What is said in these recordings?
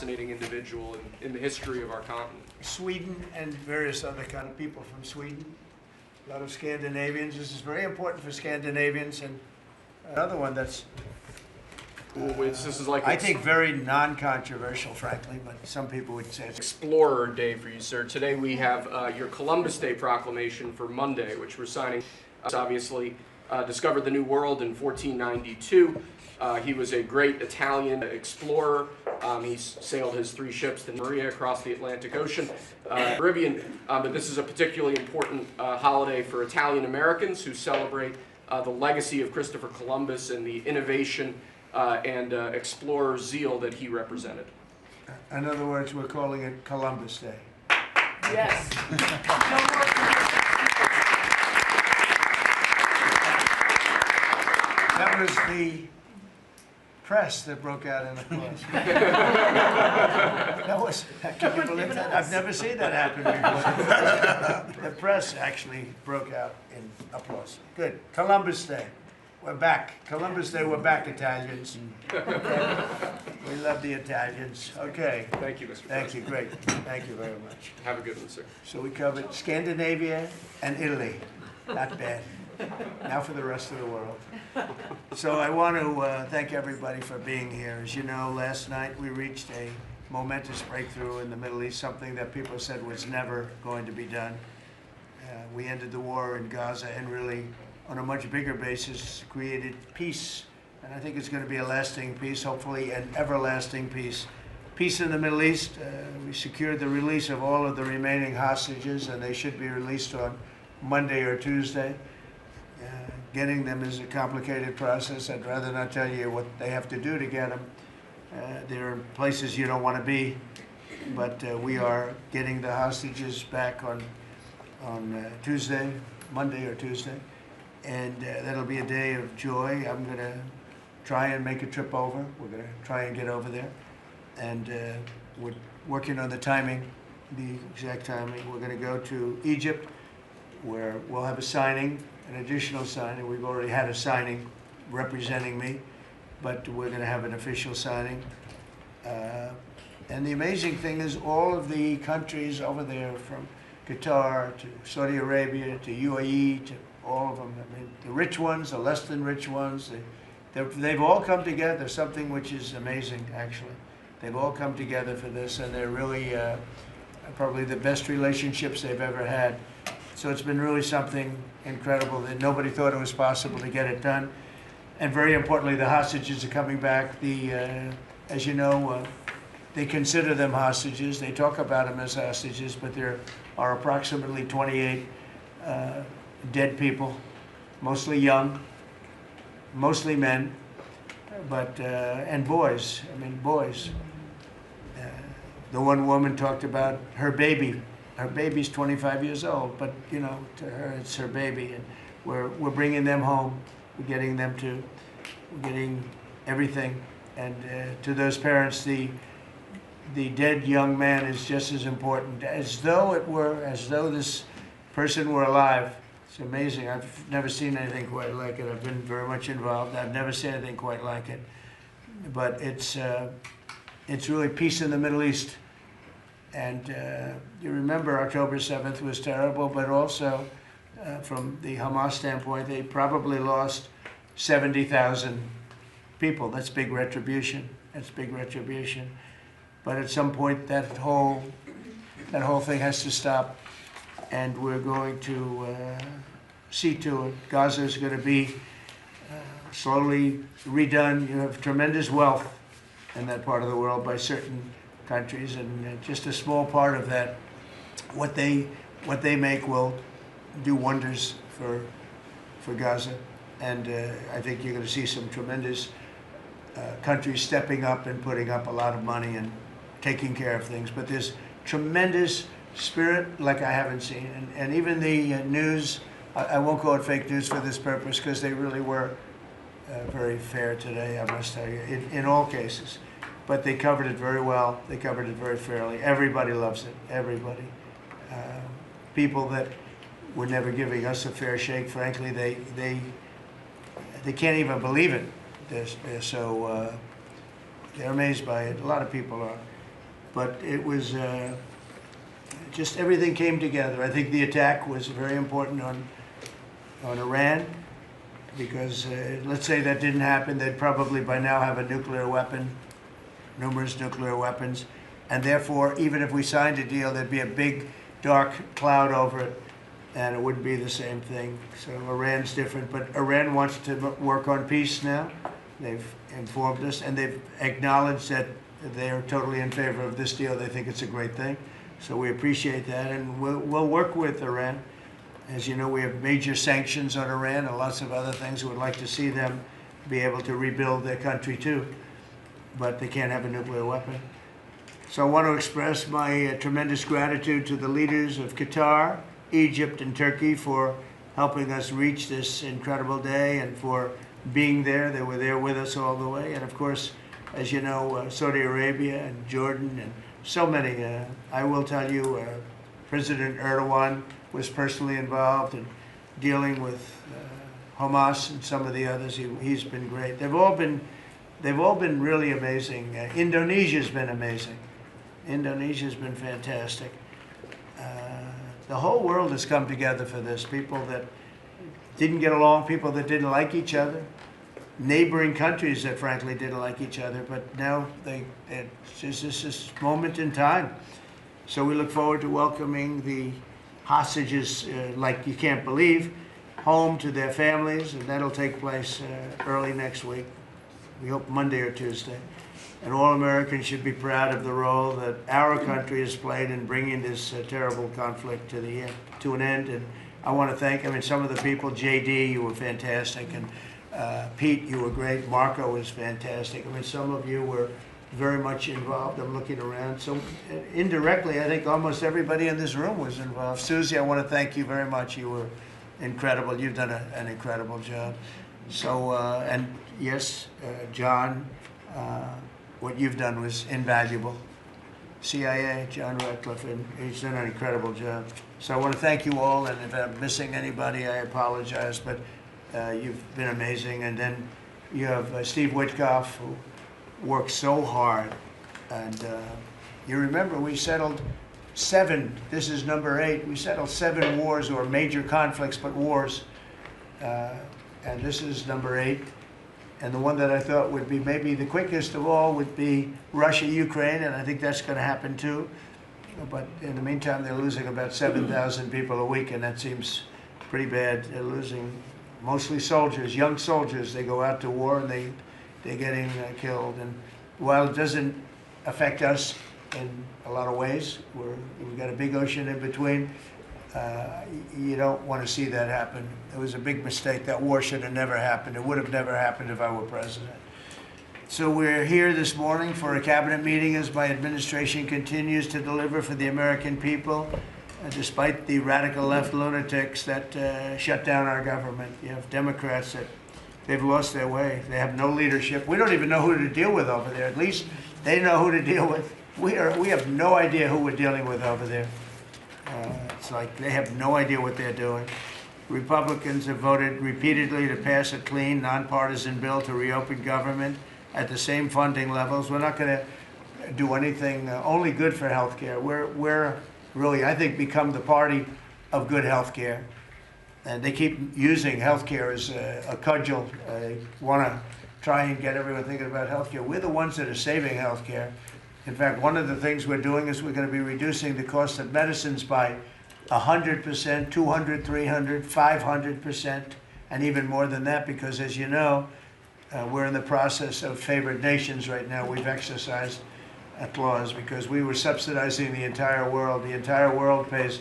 fascinating individual in the history of our continent. Sweden and various other kind of people from Sweden. A lot of Scandinavians. This is very important for Scandinavians. And another one that's, This is like I think, very non-controversial, frankly, but some people would say it's Explorer Day for you, sir. Today we have your Columbus Day proclamation for Monday, which we're signing. Obviously, discovered the New World in 1492. He was a great Italian explorer. He sailed his 3 ships, the Maria, across the Atlantic Ocean, Caribbean. But this is a particularly important holiday for Italian Americans who celebrate the legacy of Christopher Columbus and the innovation and explorer zeal that he represented. In other words, we're calling it Columbus Day. Yes. That was the press that broke out in applause. Can you believe that? I've never seen that happen before. The press actually broke out in applause. Good. Columbus Day. We're back. Columbus Day, we're back, Italians. Okay. We love the Italians. Okay. Thank you, Mr. Thank you. Great. Thank you very much. Have a good one, sir. So we covered Scandinavia and Italy. Not bad. Now for the rest of the world. So I want to thank everybody for being here. As you know, last night we reached a momentous breakthrough in the Middle East, something that people said was never going to be done. We ended the war in Gaza and really, on a much bigger basis, created peace. And I think it's going to be a lasting peace, hopefully an everlasting peace. Peace in the Middle East. We secured the release of all of the remaining hostages, and they should be released on Monday or Tuesday. Getting them is a complicated process. I'd rather not tell you what they have to do to get them. There are places you don't want to be, but we are getting the hostages back on Tuesday, Monday or Tuesday, and that'll be a day of joy. I'm going to try and make a trip over. We're going to try and get over there, and we're working on the timing, the exact timing. We're going to go to Egypt, where we'll have a signing, an additional signing. We've already had a signing representing me, but we're going to have an official signing. And the amazing thing is all of the countries over there, from Qatar to Saudi Arabia to UAE to all of them, I mean, the rich ones, the less than rich ones, they've all come together, something which is amazing, actually. They've all come together for this, and they're really probably the best relationships they've ever had. So it's been really something incredible that nobody thought it was possible to get it done. And very importantly, the hostages are coming back. As you know, they consider them hostages. They talk about them as hostages, but there are approximately 28 dead people, mostly young, mostly men, but and boys. I mean, boys. The one woman talked about her baby. Her baby's 25 years old, but you know, to her it's her baby, and we're bringing them home. We're getting everything, and to those parents, the dead young man is just as important, as though this person were alive. It's amazing. I've never seen anything quite like it. I've been very much involved. I've never seen anything quite like it, but it's really peace in the Middle East. And you remember October 7th was terrible, but also from the Hamas standpoint, they probably lost 70,000 people. That's big retribution. That's big retribution. But at some point, that whole thing has to stop, and we're going to see to it. Gaza is going to be slowly redone. You have tremendous wealth in that part of the world by certain countries, and just a small part of that, what they make will do wonders for Gaza. And I think you're going to see some tremendous countries stepping up and putting up a lot of money and taking care of things. But there's tremendous spirit like I haven't seen, and even the news. I won't call it fake news for this purpose, because they really were very fair today, I must tell you, in all cases. But they covered it very well. They covered it very fairly. Everybody loves it. Everybody. People that were never giving us a fair shake, frankly, they can't even believe it. They're so they're amazed by it. A lot of people are. but it was just everything came together. I think the attack was very important on Iran, because let's say that didn't happen, they'd probably by now have a nuclear weapon, numerous nuclear weapons, and therefore, even if we signed a deal, there'd be a big dark cloud over it, and it wouldn't be the same thing. So Iran's different, but Iran wants to work on peace now. They've informed us, and they've acknowledged that they're totally in favor of this deal. They think it's a great thing. So we appreciate that, and we'll work with Iran. As you know, we have major sanctions on Iran and lots of other things. We would like to see them be able to rebuild their country too, but they can't have a nuclear weapon. So I want to express my tremendous gratitude to the leaders of Qatar, Egypt, and Turkey for helping us reach this incredible day and for being there. They were there with us all the way. And of course, as you know, Saudi Arabia and Jordan and so many. I will tell you, President Erdogan was personally involved in dealing with Hamas and some of the others. He's been great. They've all been really amazing. Indonesia's been amazing. Indonesia's been fantastic. The whole world has come together for this. People that didn't get along, people that didn't like each other, neighboring countries that frankly didn't like each other, but now it's just this moment in time. So we look forward to welcoming the hostages, like you can't believe, home to their families, and that'll take place early next week. We hope Monday or Tuesday. And all Americans should be proud of the role that our country has played in bringing this terrible conflict to an end. And I want to thank, some of the people, JD, you were fantastic, and Pete, you were great. Marco was fantastic. Some of you were very much involved. I'm looking around. So indirectly, I think almost everybody in this room was involved. Susie, I want to thank you very much. You were incredible. You've done an incredible job. So, and yes, John, what you've done was invaluable. CIA, John Ratcliffe, and he's done an incredible job. So I want to thank you all, and if I'm missing anybody, I apologize, but you've been amazing. And then you have Steve Witkoff, who worked so hard. And you remember we settled 7, this is number 8, we settled 7 wars, or major conflicts, but wars. And this is number 8. And the one that I thought would be maybe the quickest of all would be Russia-Ukraine, and I think that's going to happen too. But in the meantime, they're losing about 7,000 people a week, and that seems pretty bad. They're losing mostly soldiers, young soldiers. They go out to war, and they're getting killed. And while it doesn't affect us in a lot of ways, we've got a big ocean in between, you don't want to see that happen. It was a big mistake. That war should have never happened. It would have never happened if I were president. So we're here this morning for a cabinet meeting as my administration continues to deliver for the American people, despite the radical left lunatics that shut down our government. You have Democrats that they've lost their way. They have no leadership. We don't even know who to deal with over there. At least they know who to deal with. We have no idea who we're dealing with over there. It's like they have no idea what they're doing. Republicans have voted repeatedly to pass a clean, nonpartisan bill to reopen government at the same funding levels. We're not going to do anything only good for health care. We're really, I think, become the party of good health care. And they keep using health care as a cudgel. They want to try and get everyone thinking about health care. We're the ones that are saving health care. In fact, one of the things we're doing is we're going to be reducing the cost of medicines by 100%, 200, 300, 500%, and even more than that, because as you know, we're in the process of favored nations right now. We've exercised a clause because we were subsidizing the entire world. The entire world pays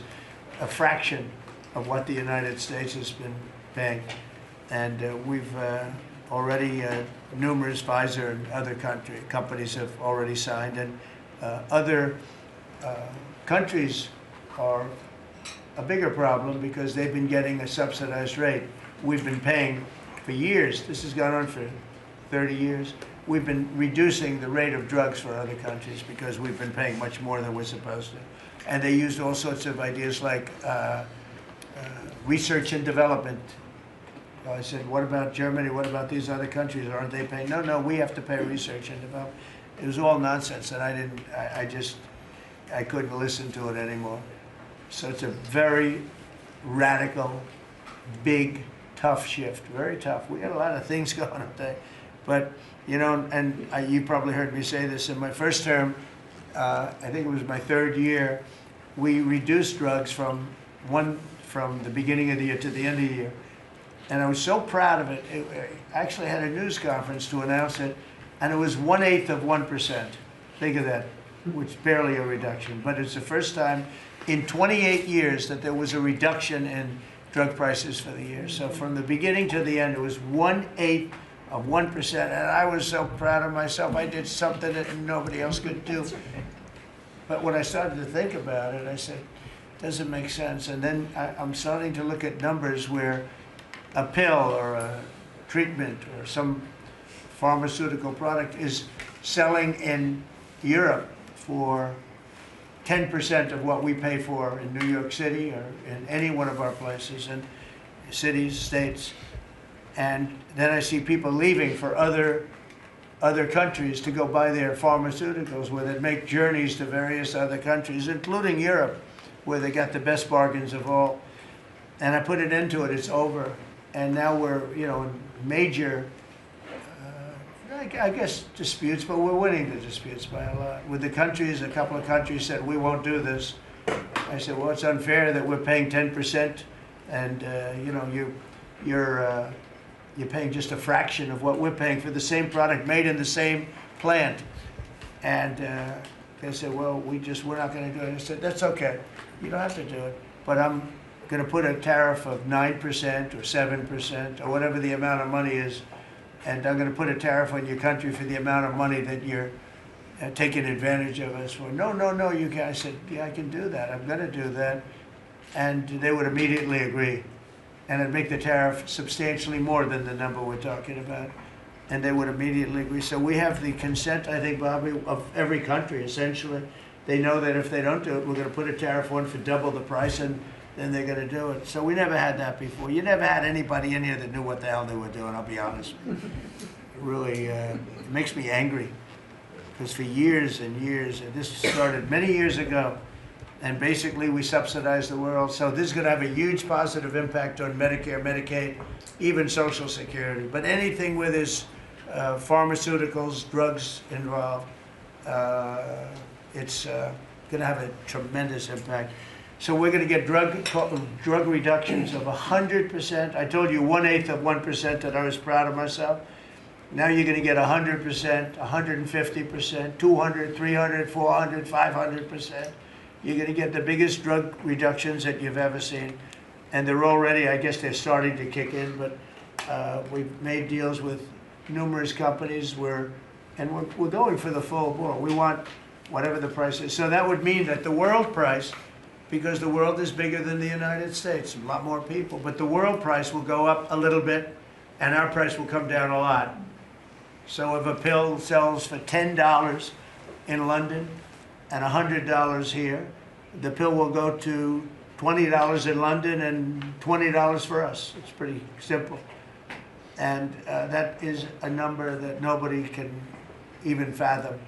a fraction of what the United States has been paying. And we've already, numerous Pfizer and other companies have already signed, and other countries are a bigger problem because they've been getting a subsidized rate. We've been paying for years. This has gone on for 30 years. We've been reducing the rate of drugs for other countries because we've been paying much more than we're supposed to. And they used all sorts of ideas like research and development. I said, what about Germany? What about these other countries? Aren't they paying? No, we have to pay research and development. It was all nonsense, and I couldn't listen to it anymore. So it's a very radical, big, tough shift. Very tough. We got a lot of things going on there. But, you know, and you probably heard me say this in my first term, I think it was my third year, we reduced drugs from the beginning of the year to the end of the year. And I was so proud of it. I actually had a news conference to announce it, and it was 1/8 of 1%. Think of that, which is barely a reduction. But it's the first time in 28 years that there was a reduction in drug prices for the year. So from the beginning to the end, it was 1/8 of 1%. And I was so proud of myself. I did something that nobody else could do. But when I started to think about it, I said, doesn't make sense. And then I'm starting to look at numbers where a pill or a treatment or some pharmaceutical product is selling in Europe for 10% of what we pay for in New York City or in any one of our places, and cities, states. And then I see people leaving for other countries to go buy their pharmaceuticals, where they make journeys to various other countries, including Europe, where they got the best bargains of all. And I put an end to it. It's over. And now we're, you know, in major, I guess, disputes, but we're winning the disputes by a lot. With the countries, a couple of countries said, we won't do this. I said, well, it's unfair that we're paying 10%, and, you know, you're paying just a fraction of what we're paying for the same product made in the same plant. And they said, well, we're not going to do it. I said, that's okay. You don't have to do it. But I'm going to put a tariff of 9% or 7% or whatever the amount of money is. And I'm going to put a tariff on your country for the amount of money that you're taking advantage of us for. No, you can't. I said, yeah, I can do that. I'm going to do that. And they would immediately agree. And it'd make the tariff substantially more than the number we're talking about. And they would immediately agree. So we have the consent, I think, Bobby, of every country, essentially. They know that if they don't do it, we're going to put a tariff on for double the price, and then they're going to do it. So we never had that before. You never had anybody in here that knew what the hell they were doing, I'll be honest. It really it makes me angry. Because for years and years, and this started many years ago, and basically we subsidize the world. So this is going to have a huge positive impact on Medicare, Medicaid, even Social Security. But anything where there's pharmaceuticals, drugs involved, it's going to have a tremendous impact. So we're going to get drug reductions of 100%. I told you 1/8 of 1% that I was proud of myself. Now you're going to get 100%, 150%, 200, 300, 400, 500%. You're going to get the biggest drug reductions that you've ever seen. And they're already, I guess they're starting to kick in, but we've made deals with numerous companies and we're going for the full bore. We want whatever the price is. So that would mean that the world price, because the world is bigger than the United States, a lot more people, but the world price will go up a little bit and our price will come down a lot. So if a pill sells for $10 in London and $100 here, the pill will go to $20 in London and $20 for us. It's pretty simple. And that is a number that nobody can even fathom.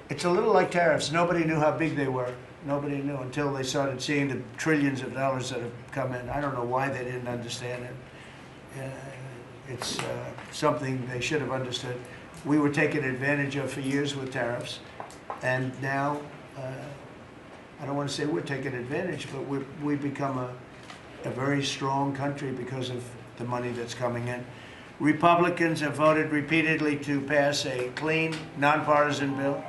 It's a little like tariffs. Nobody knew how big they were. Nobody knew until they started seeing the trillions of dollars that have come in. I don't know why they didn't understand it. It's something they should have understood. We were taken advantage of for years with tariffs, and now, I don't want to say we're taking advantage, but we've become a very strong country because of the money that's coming in. Republicans have voted repeatedly to pass a clean, nonpartisan bill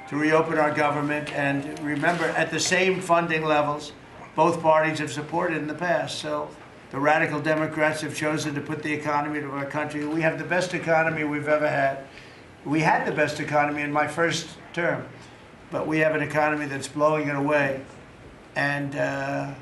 to reopen our government, and remember, at the same funding levels both parties have supported in the past. So the radical Democrats have chosen to put the economy of our country. We have the best economy we've ever had. We had the best economy in my first term, but we have an economy that's blowing it away, and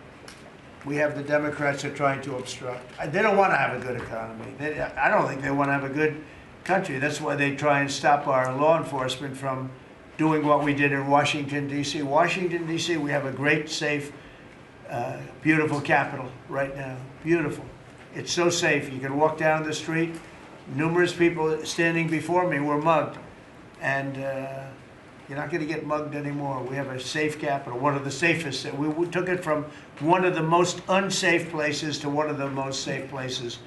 we have the Democrats that are trying to obstruct. They don't want to have a good economy. I don't think they want to have a good country. That's why they try and stop our law enforcement from doing what we did in Washington, D.C. Washington, D.C., we have a great, safe, beautiful capital right now. Beautiful. It's so safe. You can walk down the street. Numerous people standing before me were mugged. and you're not going to get mugged anymore. We have a safe capital, one of the safest. We took it from one of the most unsafe places to one of the most safe places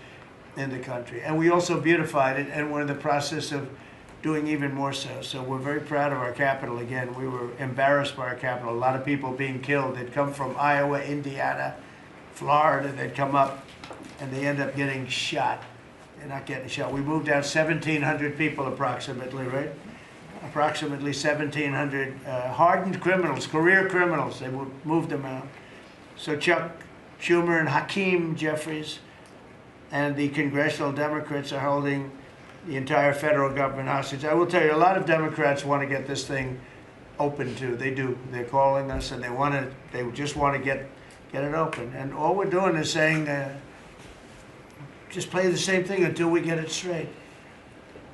in the country. And we also beautified it, and we're in the process of doing even more so. So we're very proud of our capital again. We were embarrassed by our capital. A lot of people being killed. They'd come from Iowa, Indiana, Florida. They'd come up, and they end up getting shot. They're not getting shot. We moved out 1,700 people approximately, right? Approximately 1,700 hardened criminals, career criminals. They moved them out. So Chuck Schumer and Hakeem Jeffries and the congressional Democrats are holding the entire federal government hostage. I will tell you, a lot of Democrats want to get this thing open too. They do. They're calling us, and they just want to get it open. And all we're doing is saying, just play the same thing until we get it straight.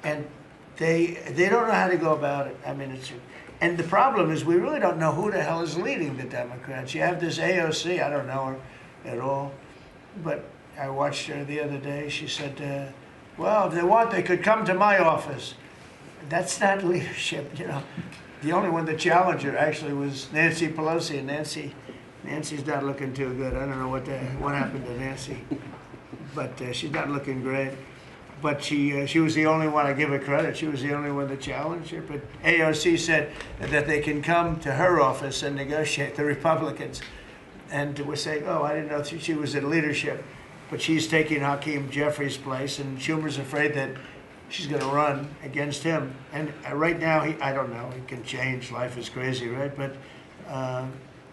And they don't know how to go about it. I mean, and the problem is we really don't know who the hell is leading the Democrats. You have this AOC, I don't know her at all, but I watched her the other day. She said, well, if they want, they could come to my office. That's not leadership, you know. The only one that challenged her actually was Nancy Pelosi, and Nancy's not looking too good. I don't know what happened to Nancy, but she's not looking great. But she was the only one, I give her credit, she was the only one that challenged her. But AOC said that they can come to her office and negotiate, the Republicans. And we're saying, oh, I didn't know she was in leadership. But she's taking Hakeem Jeffries' place, and Schumer's afraid that she's going to run against him. And right now, I don't know, he can change, life is crazy, right? But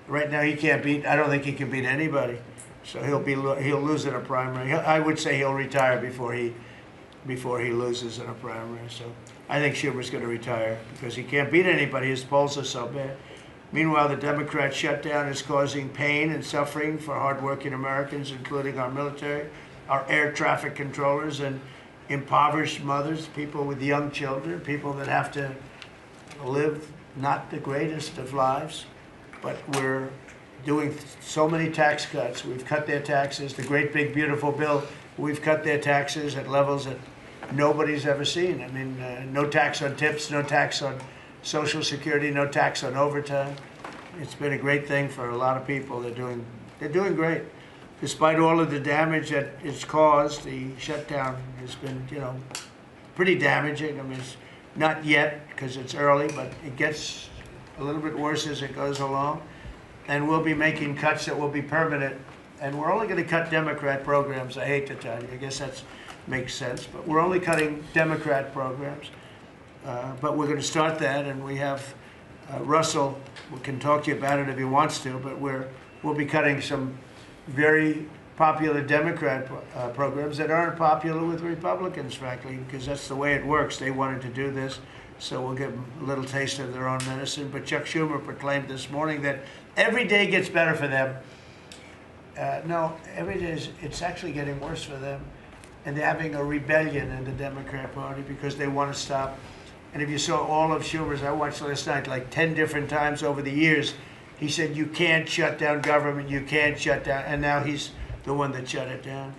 right now he can't beat, I don't think he can beat anybody. So he'll lose in a primary. I would say he'll retire before he loses in a primary. So I think Schumer's going to retire because he can't beat anybody. His polls are so bad. Meanwhile, the Democrat shutdown is causing pain and suffering for hardworking Americans, including our military, our air traffic controllers, and impoverished mothers, people with young children, people that have to live not the greatest of lives. But we're doing so many tax cuts. We've cut their taxes. The great big beautiful bill, we've cut their taxes at levels that nobody's ever seen. I mean, no tax on tips, no tax on Social Security, no tax on overtime. It's been a great thing for a lot of people. They're doing great. Despite all of the damage that it's caused, the shutdown has been, you know, pretty damaging. I mean, it's not yet because it's early, but it gets a little bit worse as it goes along. And we'll be making cuts that will be permanent. And we're only going to cut Democrat programs. I hate to tell you. I guess that makes sense. But we're only cutting Democrat programs. But we're going to start that. And we have Russell, who can talk to you about it if he wants to. But we'll be cutting some very popular Democrat programs that aren't popular with Republicans, frankly, because that's the way it works. They wanted to do this. So we'll give them a little taste of their own medicine. But Chuck Schumer proclaimed this morning that every day gets better for them. No, every day it's actually getting worse for them. And they're having a rebellion in the Democrat Party because they want to stop. And if you saw all of Schumer's, I watched last night like 10 different times over the years, he said, you can't shut down government, you can't shut down. And now he's the one that shut it down.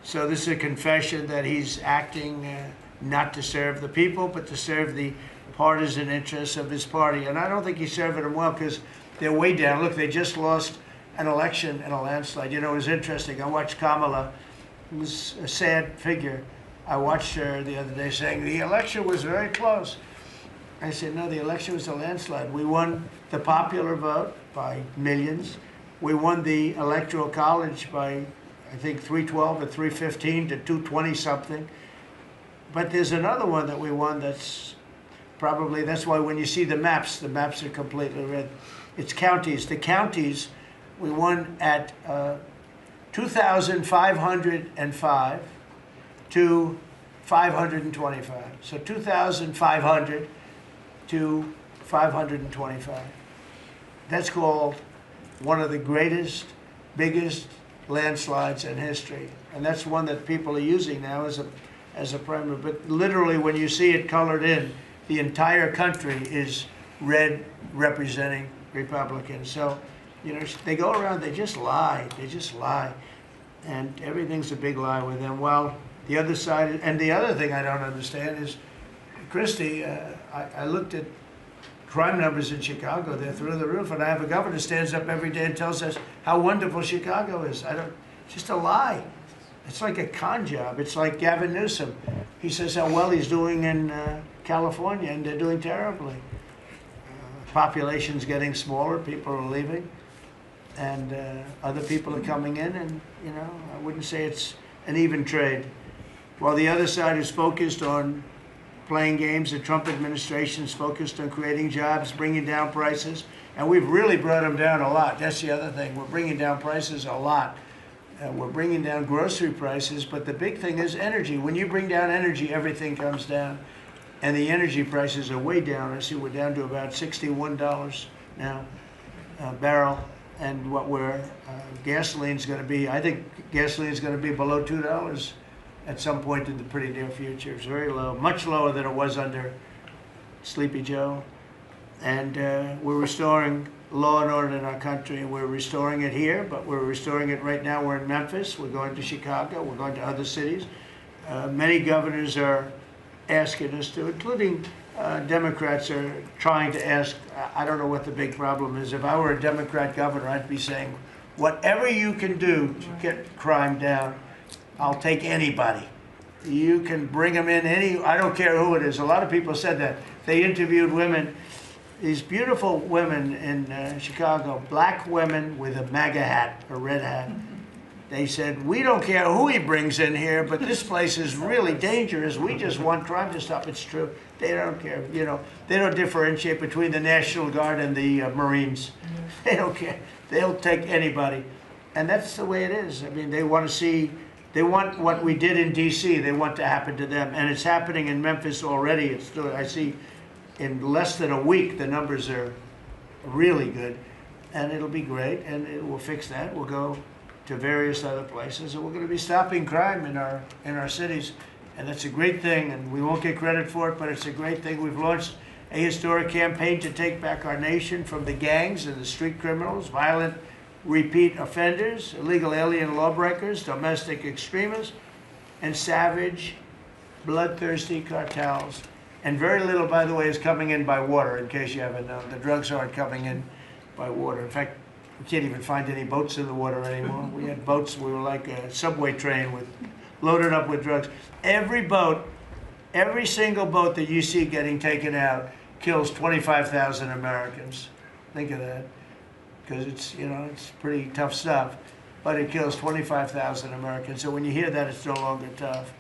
So this is a confession that he's acting not to serve the people, but to serve the partisan interests of his party. And I don't think he's serving them well because they're way down. Look, they just lost an election in a landslide. You know, it was interesting. I watched Kamala. It was a sad figure. I watched her the other day saying the election was very close. I said, no, the election was a landslide. We won the popular vote by millions. We won the Electoral College by, I think, 312 or 315 to 220 something. But there's another one that we won that's probably, that's why when you see the maps are completely red. It's counties. The counties, we won at 2,505 to 525. So 2,500 to 525. That's called one of the greatest, biggest landslides in history. And that's one that people are using now as a primary. But literally, when you see it colored in, the entire country is red representing Republicans. So, you know, they go around, they just lie. They just lie. And everything's a big lie with them. Well, the other side, and the other thing I don't understand is Christy, I looked at crime numbers in Chicago. They're through the roof, and I have a governor who stands up every day and tells us how wonderful Chicago is. It's just a lie. It's like a con job. It's like Gavin Newsom. He says how well he's doing in California, and they're doing terribly. Population's getting smaller, people are leaving, and other people are coming in, and I wouldn't say it's an even trade. While the other side is focused on playing games, the Trump administration is focused on creating jobs, bringing down prices, and we've really brought them down a lot. That's the other thing. We're bringing down prices a lot. We're bringing down grocery prices, but the big thing is energy. When you bring down energy, everything comes down. And the energy prices are way down. I see we're down to about $61 now a barrel. And what gasoline's going to be, I think gasoline's going to be below $2 at some point in the pretty near future. It's very low, much lower than it was under Sleepy Joe. And we're restoring law and order in our country. We're restoring it here, but we're restoring it right now. We're in Memphis. We're going to Chicago. We're going to other cities. Many governors are asking us to, including Democrats are trying to ask. I don't know what the big problem is. If I were a Democrat governor, I'd be saying, whatever you can do to get crime down, I'll take anybody. You can bring them in I don't care who it is. A lot of people said that. They interviewed women, these beautiful women in Chicago, black women with a MAGA hat, a red hat. They said, we don't care who he brings in here, but this place is really dangerous. We just want crime to stop. It's true. They don't care. They don't differentiate between the National Guard and the Marines. They don't care. They'll take anybody. And that's the way it is. I mean, they want what we did in D.C., they want to happen to them. And it's happening in Memphis already. I see in less than a week, the numbers are really good. And it'll be great, and we'll fix that. We'll go to various other places, and we're going to be stopping crime in our cities, and that's a great thing, and we won't get credit for it, but it's a great thing. We've launched a historic campaign to take back our nation from the gangs and the street criminals, violent repeat offenders, illegal alien lawbreakers, domestic extremists, and savage, bloodthirsty cartels. And very little, by the way, is coming in by water, in case you haven't known. The drugs aren't coming in by water. In fact, we can't even find any boats in the water anymore. We had boats, we were like a subway train loaded up with drugs. Every single boat that you see getting taken out kills 25,000 Americans. Think of that. Because it's pretty tough stuff. But it kills 25,000 Americans. So when you hear that, it's no longer tough.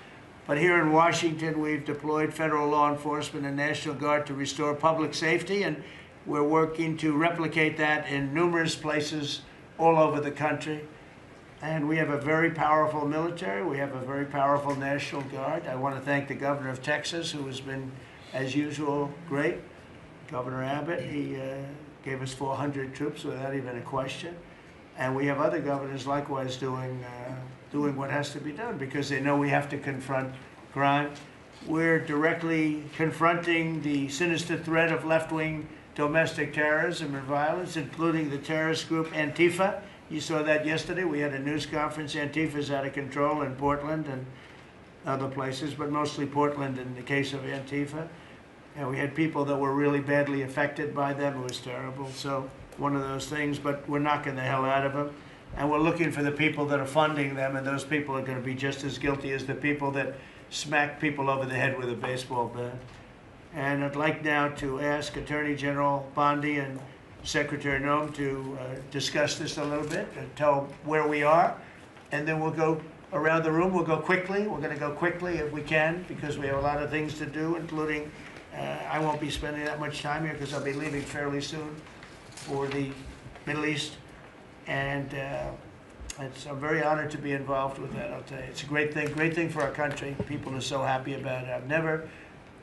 But here in Washington, we've deployed federal law enforcement and National Guard to restore public safety, and we're working to replicate that in numerous places all over the country. And we have a very powerful military. We have a very powerful National Guard. I want to thank the governor of Texas, who has been, as usual, great. Governor Abbott, he gave us 400 troops without even a question. And we have other governors likewise doing what has to be done, because they know we have to confront crime. We're directly confronting the sinister threat of left-wing domestic terrorism and violence, including the terrorist group Antifa. You saw that yesterday. We had a news conference. Antifa's out of control in Portland and other places, but mostly Portland in the case of Antifa. And we had people that were really badly affected by them. It was terrible. So one of those things, but we're knocking the hell out of them. And we're looking for the people that are funding them, and those people are going to be just as guilty as the people that smack people over the head with a baseball bat. And I'd like now to ask Attorney General Bondi and Secretary Noem to discuss this a little bit and tell where we are. And then we'll go around the room. We'll go quickly. We're going to go quickly if we can, because we have a lot of things to do, including I won't be spending that much time here because I'll be leaving fairly soon for the Middle East. And I'm very honored to be involved with that, I'll tell you. It's a great thing for our country. People are so happy about it. I've never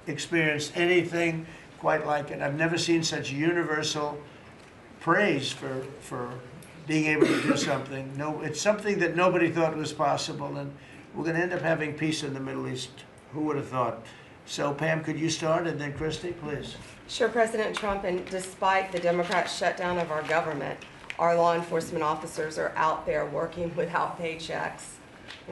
experienced anything quite like it. I've never seen such universal praise for being able to do something. No, it's something that nobody thought was possible, and we're going to end up having peace in the Middle East. Who would have thought? So, Pam, could you start, and then Christy, please. Sure, President Trump, and despite the Democrat shutdown of our government, our law enforcement officers are out there working without paychecks,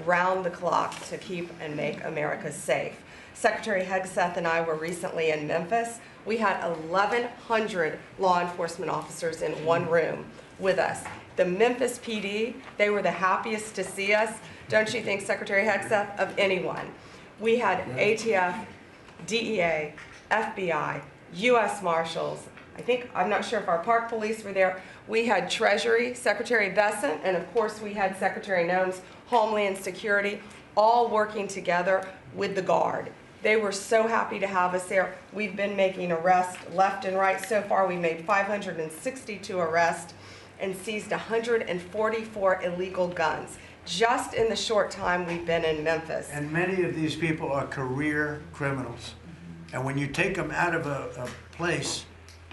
round the clock, to keep and make America safe. Secretary Hegseth and I were recently in Memphis. We had 1,100 law enforcement officers in one room with us. The Memphis PD, they were the happiest to see us, don't you think, Secretary Hegseth, of anyone. We had ATF, DEA, FBI, U.S. Marshals. I'm not sure if our park police were there. We had Treasury, Secretary Bessent, and of course we had Secretary Noem's Homeland Security, all working together with the Guard. They were so happy to have us there. We've been making arrests left and right. So far, we made 562 arrests and seized 144 illegal guns, just in the short time we've been in Memphis. And many of these people are career criminals. And when you take them out of a place,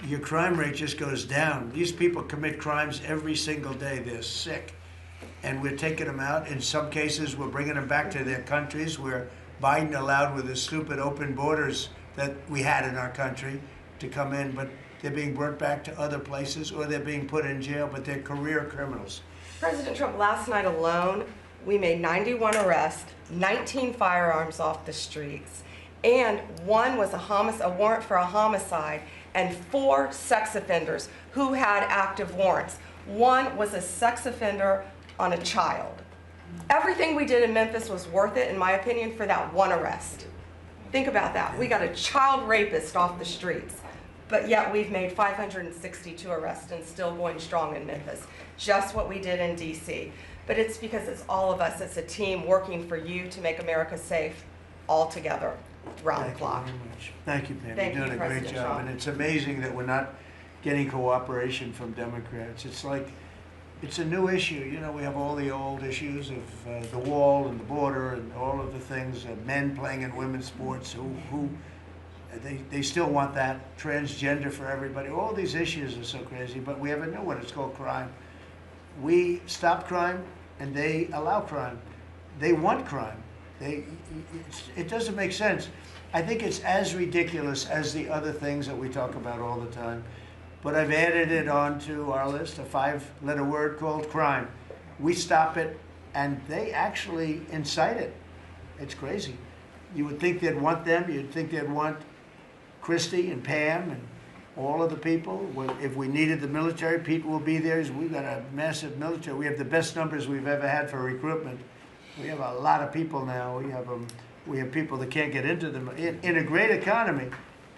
your crime rate just goes down. These people commit crimes every single day. They're sick. And we're taking them out. In some cases, we're bringing them back to their countries where Biden allowed, with the stupid open borders that we had in our country, to come in. But they're being brought back to other places, or they're being put in jail, but they're career criminals. President Trump, last night alone, we made 91 arrests, 19 firearms off the streets, and one was a warrant for a homicide, and 4 sex offenders who had active warrants. One was a sex offender on a child. Everything we did in Memphis was worth it, in my opinion, for that one arrest. Think about that. We got a child rapist off the streets, but yet we've made 562 arrests and still going strong in Memphis. Just what we did in D.C. But it's because it's all of us. It's a team working for you to make America safe, all together, round the clock. Thank you very much. Thank you, Pam. Thank You're doing you, a great President job. Trump. And it's amazing that we're not getting cooperation from Democrats. It's a new issue. You know, we have all the old issues of the wall and the border and all of the things, men playing in women's sports they still want that, transgender for everybody. All these issues are so crazy, but we have a new one. It's called crime. We stop crime and they allow crime. They want crime. It doesn't make sense. I think it's as ridiculous as the other things that we talk about all the time. But I've added it onto our list, a 5-letter word called crime. We stop it, and they actually incite it. It's crazy. You would think they'd want them. You'd think they'd want Christy and Pam and all of the people. If we needed the military, Pete will be there. We've got a massive military. We have the best numbers we've ever had for recruitment. We have a lot of people now. We have people that can't get into them. In a great economy,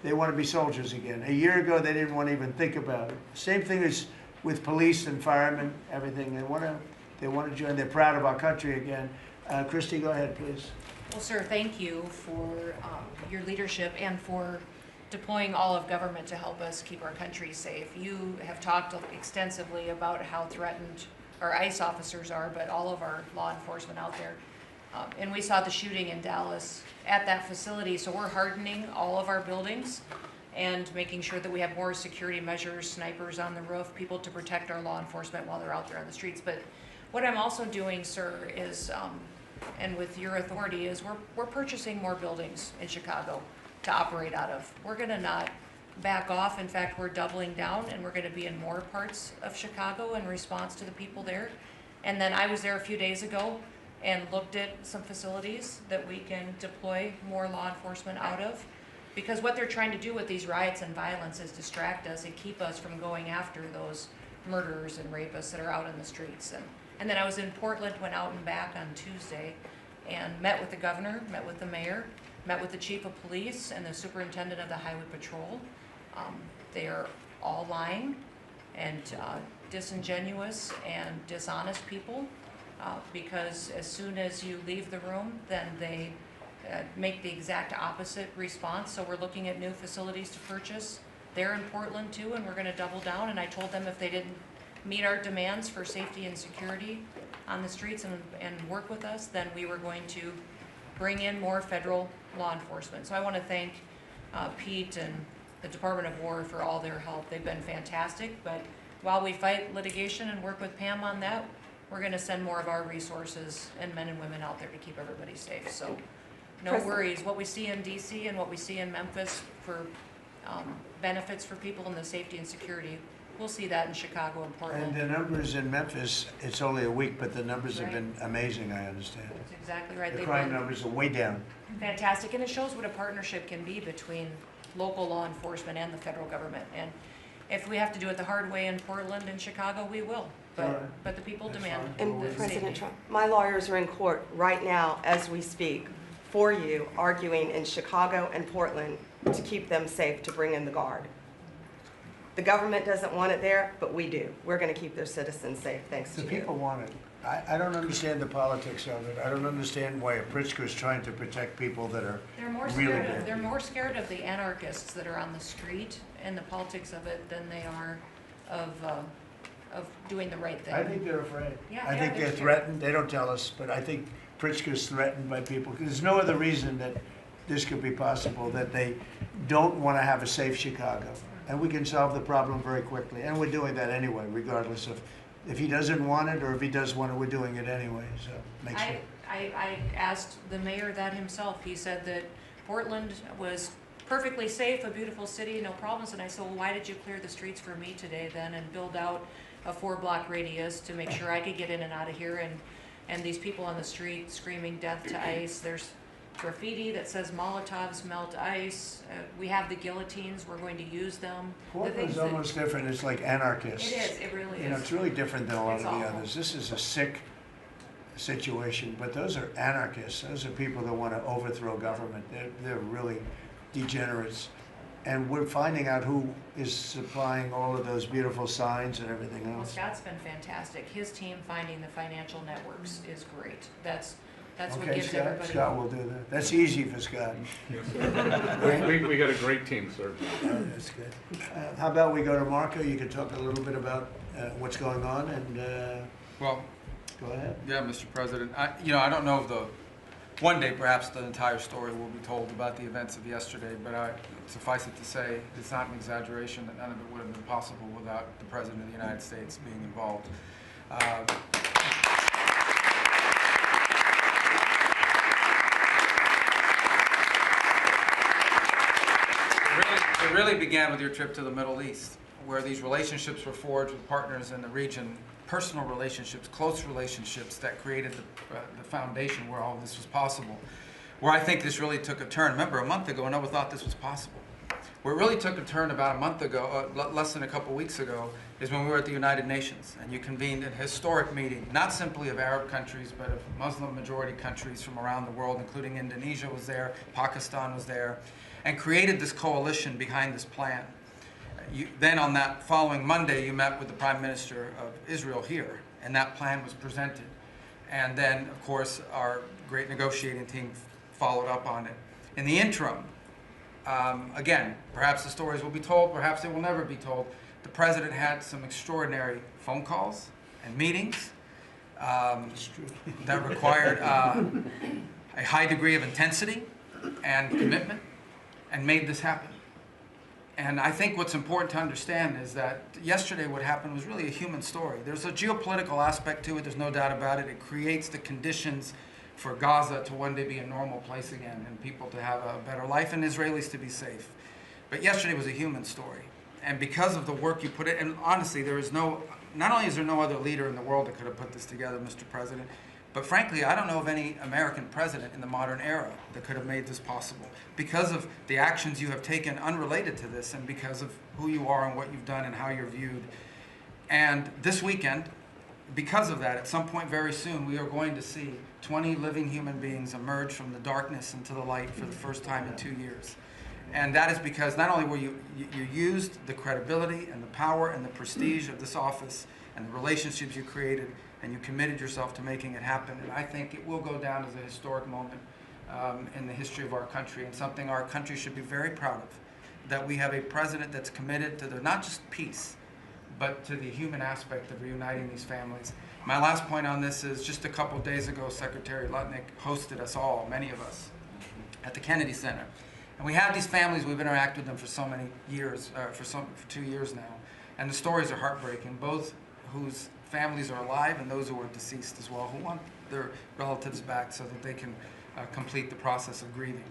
they want to be soldiers again. A year ago, they didn't want to even think about it. Same thing as with police and firemen, everything. They want to join. They're proud of our country again. Christy, go ahead, please. Well, sir, thank you for your leadership and for deploying all of government to help us keep our country safe. You have talked extensively about how threatened our ICE officers are, but all of our law enforcement out there. And we saw the shooting in Dallas at that facility, so we're hardening all of our buildings and making sure that we have more security measures, snipers on the roof, people to protect our law enforcement while they're out there on the streets. But what I'm also doing, sir, is, and with your authority, is we're purchasing more buildings in Chicago to operate out of. We're gonna not back off. In fact, we're doubling down, and we're gonna be in more parts of Chicago in response to the people there. And then I was there a few days ago and looked at some facilities that we can deploy more law enforcement out of. Because what they're trying to do with these riots and violence is distract us and keep us from going after those murderers and rapists that are out in the streets. And then I was in Portland, went out and back on Tuesday, and met with the governor, met with the mayor, met with the chief of police and the superintendent of the highway patrol. They are all lying and disingenuous and dishonest people. Because as soon as you leave the room, then they make the exact opposite response. So we're looking at new facilities to purchase. They're in Portland too, and we're gonna double down. And I told them if they didn't meet our demands for safety and security on the streets and work with us, then we were going to bring in more federal law enforcement. So I wanna thank Pete and the Department of War for all their help. They've been fantastic, but while we fight litigation and work with Pam on that, we're going to send more of our resources and men and women out there to keep everybody safe. So no worries. What we see in D.C. and what we see in Memphis for benefits for people in the safety and security, we'll see that in Chicago and And Portland. the numbers in Memphis, it's only a week, but the numbers have been amazing, I understand. That's exactly right. The They've crime been numbers are way down. fantastic, and it shows what a partnership can be between local law enforcement and the federal government. And if we have to do it the hard way in Portland and Chicago, we will. But the people That's demand fine. And the President safety. Trump, my lawyers are in court right now as we speak for you, arguing in Chicago and Portland to keep them safe, to bring in the guard. The government doesn't want it there, but we do. We're going to keep their citizens safe, thanks The to people you. want it. I don't understand the politics of it. I don't understand why Pritzker is trying to protect people that are They're more really scared bad. of, they're more scared of the anarchists that are on the street and the politics of it than they are of doing the right thing. I think they're afraid. Yeah, I yeah, think they're they're scared. threatened. They don't tell us, but I think Pritzker's threatened by people. There's no other reason that this could be possible, that they don't want to have a safe Chicago. And we can solve the problem very quickly. And we're doing that anyway, regardless of if he doesn't want it or if he does want it, we're doing it anyway. So make sure. I asked the mayor that himself. He said that Portland was perfectly safe, a beautiful city, no problems. And I said, well, why did you clear the streets for me today then and build out a 4-block radius to make sure I could get in and out of here? And these people on the street screaming death to ICE. There's graffiti that says Molotovs melt ice. We have the guillotines. We're going to use them. Portland's almost different. It's like anarchists. It is. It really You know, is. it's really different than a lot It's of the awful. others. This is a sick situation, but those are anarchists. Those are people that want to overthrow government. They're really degenerates. And we're finding out who is supplying all of those beautiful signs and everything Well, else. Scott's been fantastic. His team finding the financial networks is great. That's what Okay, gives Scott, everybody. Scott will do that. That's easy for Scott. We got a great team, sir. That's good. How about we go to Marco? You can talk a little bit about what's going on and Well, go ahead. yeah, Mr. President. I don't know if one day perhaps the entire story will be told about the events of yesterday, but suffice it to say, it's not an exaggeration that none of it would have been possible without the President of the United States being involved. It really began with your trip to the Middle East, where these relationships were forged with partners in the region, personal relationships, close relationships that created the foundation where all of this was possible. Where I think this really took a turn. Remember, a month ago, no one thought this was possible. Where it really took a turn about a month ago, less than a couple weeks ago, is when we were at the United Nations and you convened a historic meeting, not simply of Arab countries, but of Muslim majority countries from around the world, including Indonesia was there, Pakistan was there, and created this coalition behind this plan. Then on that following Monday, you met with the Prime Minister of Israel here, and that plan was presented. And then, of course, our great negotiating team followed up on it. In the interim, again, perhaps the stories will be told, perhaps they will never be told. The President had some extraordinary phone calls and meetings that required a high degree of intensity and commitment, and made this happen. And I think what's important to understand is that yesterday what happened was really a human story. There's a geopolitical aspect to it, there's no doubt about it. It creates the conditions for Gaza to one day be a normal place again and people to have a better life and Israelis to be safe. But yesterday was a human story. And because of the work you put in, and honestly, not only is there no other leader in the world that could have put this together, Mr. President, but frankly, I don't know of any American president in the modern era that could have made this possible. Because of the actions you have taken unrelated to this and because of who you are and what you've done and how you're viewed. And this weekend, because of that, at some point very soon, we are going to see 20 living human beings emerge from the darkness into the light for the first time in 2 years. And that is because not only were you used the credibility and the power and the prestige of this office and the relationships you created, and you committed yourself to making it happen. And I think it will go down as a historic moment in the history of our country, and something our country should be very proud of, that we have a president that's committed to not just peace, but to the human aspect of reuniting these families. My last point on this is just a couple days ago, Secretary Lutnick hosted us all, many of us, at the Kennedy Center. And we have these families, we've interacted with them for so many years, for 2 years now. And the stories are heartbreaking, both whose families are alive and those who are deceased as well, who want their relatives back so that they can complete the process of grieving.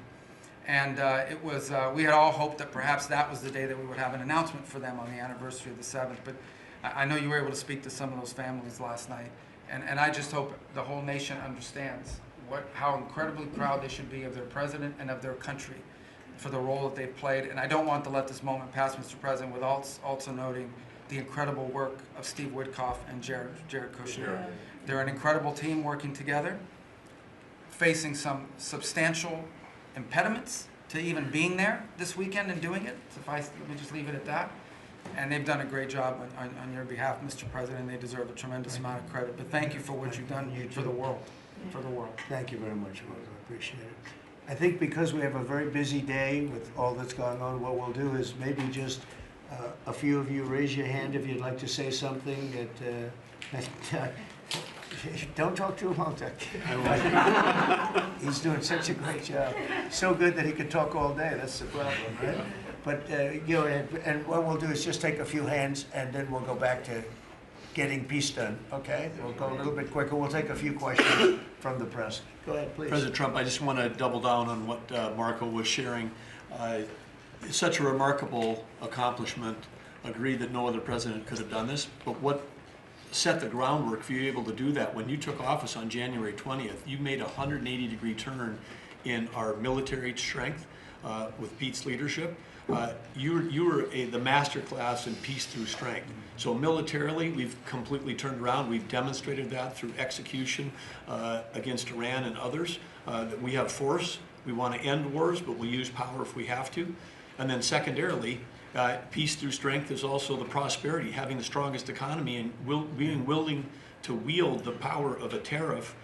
And it was, we had all hoped that perhaps that was the day that we would have an announcement for them on the anniversary of the 7th. But I know you were able to speak to some of those families last night. And I just hope the whole nation understands how incredibly proud they should be of their president and of their country for the role that they've played. And I don't want to let this moment pass, Mr. President, without also noting the incredible work of Steve Witkoff and Jared Kushner. Yeah. They're an incredible team working together, facing some substantial impediments to even being there this weekend and doing it. Let me just leave it at that. And they've done a great job on your behalf, Mr. President. They deserve a tremendous amount of credit. But thank you for what you've done for the world. For the world. Thank you very much, Marco. I appreciate it. I think because we have a very busy day with all that's going on, what we'll do is maybe just a few of you raise your hand if you'd like to say something that don't talk too long, Doug. He's doing such a great job. So good that he could talk all day. That's the problem, right? But and what we'll do is just take a few hands, and then we'll go back to getting peace done. Okay? We'll go a little bit quicker. We'll take a few questions from the press. Go ahead, please. President Trump, I just want to double down on what Marco was sharing. It's such a remarkable accomplishment. Agree that no other president could have done this, but what set the groundwork for you able to do that? When you took office on January 20th, you made a 180-degree turn in our military strength with Pete's leadership. You were the master class in peace through strength. So militarily, we've completely turned around. We've demonstrated that through execution against Iran and others, that we have force. We want to end wars, but we'll use power if we have to. And then secondarily, peace through strength is also the prosperity, having the strongest economy and being willing to wield the power of a tariff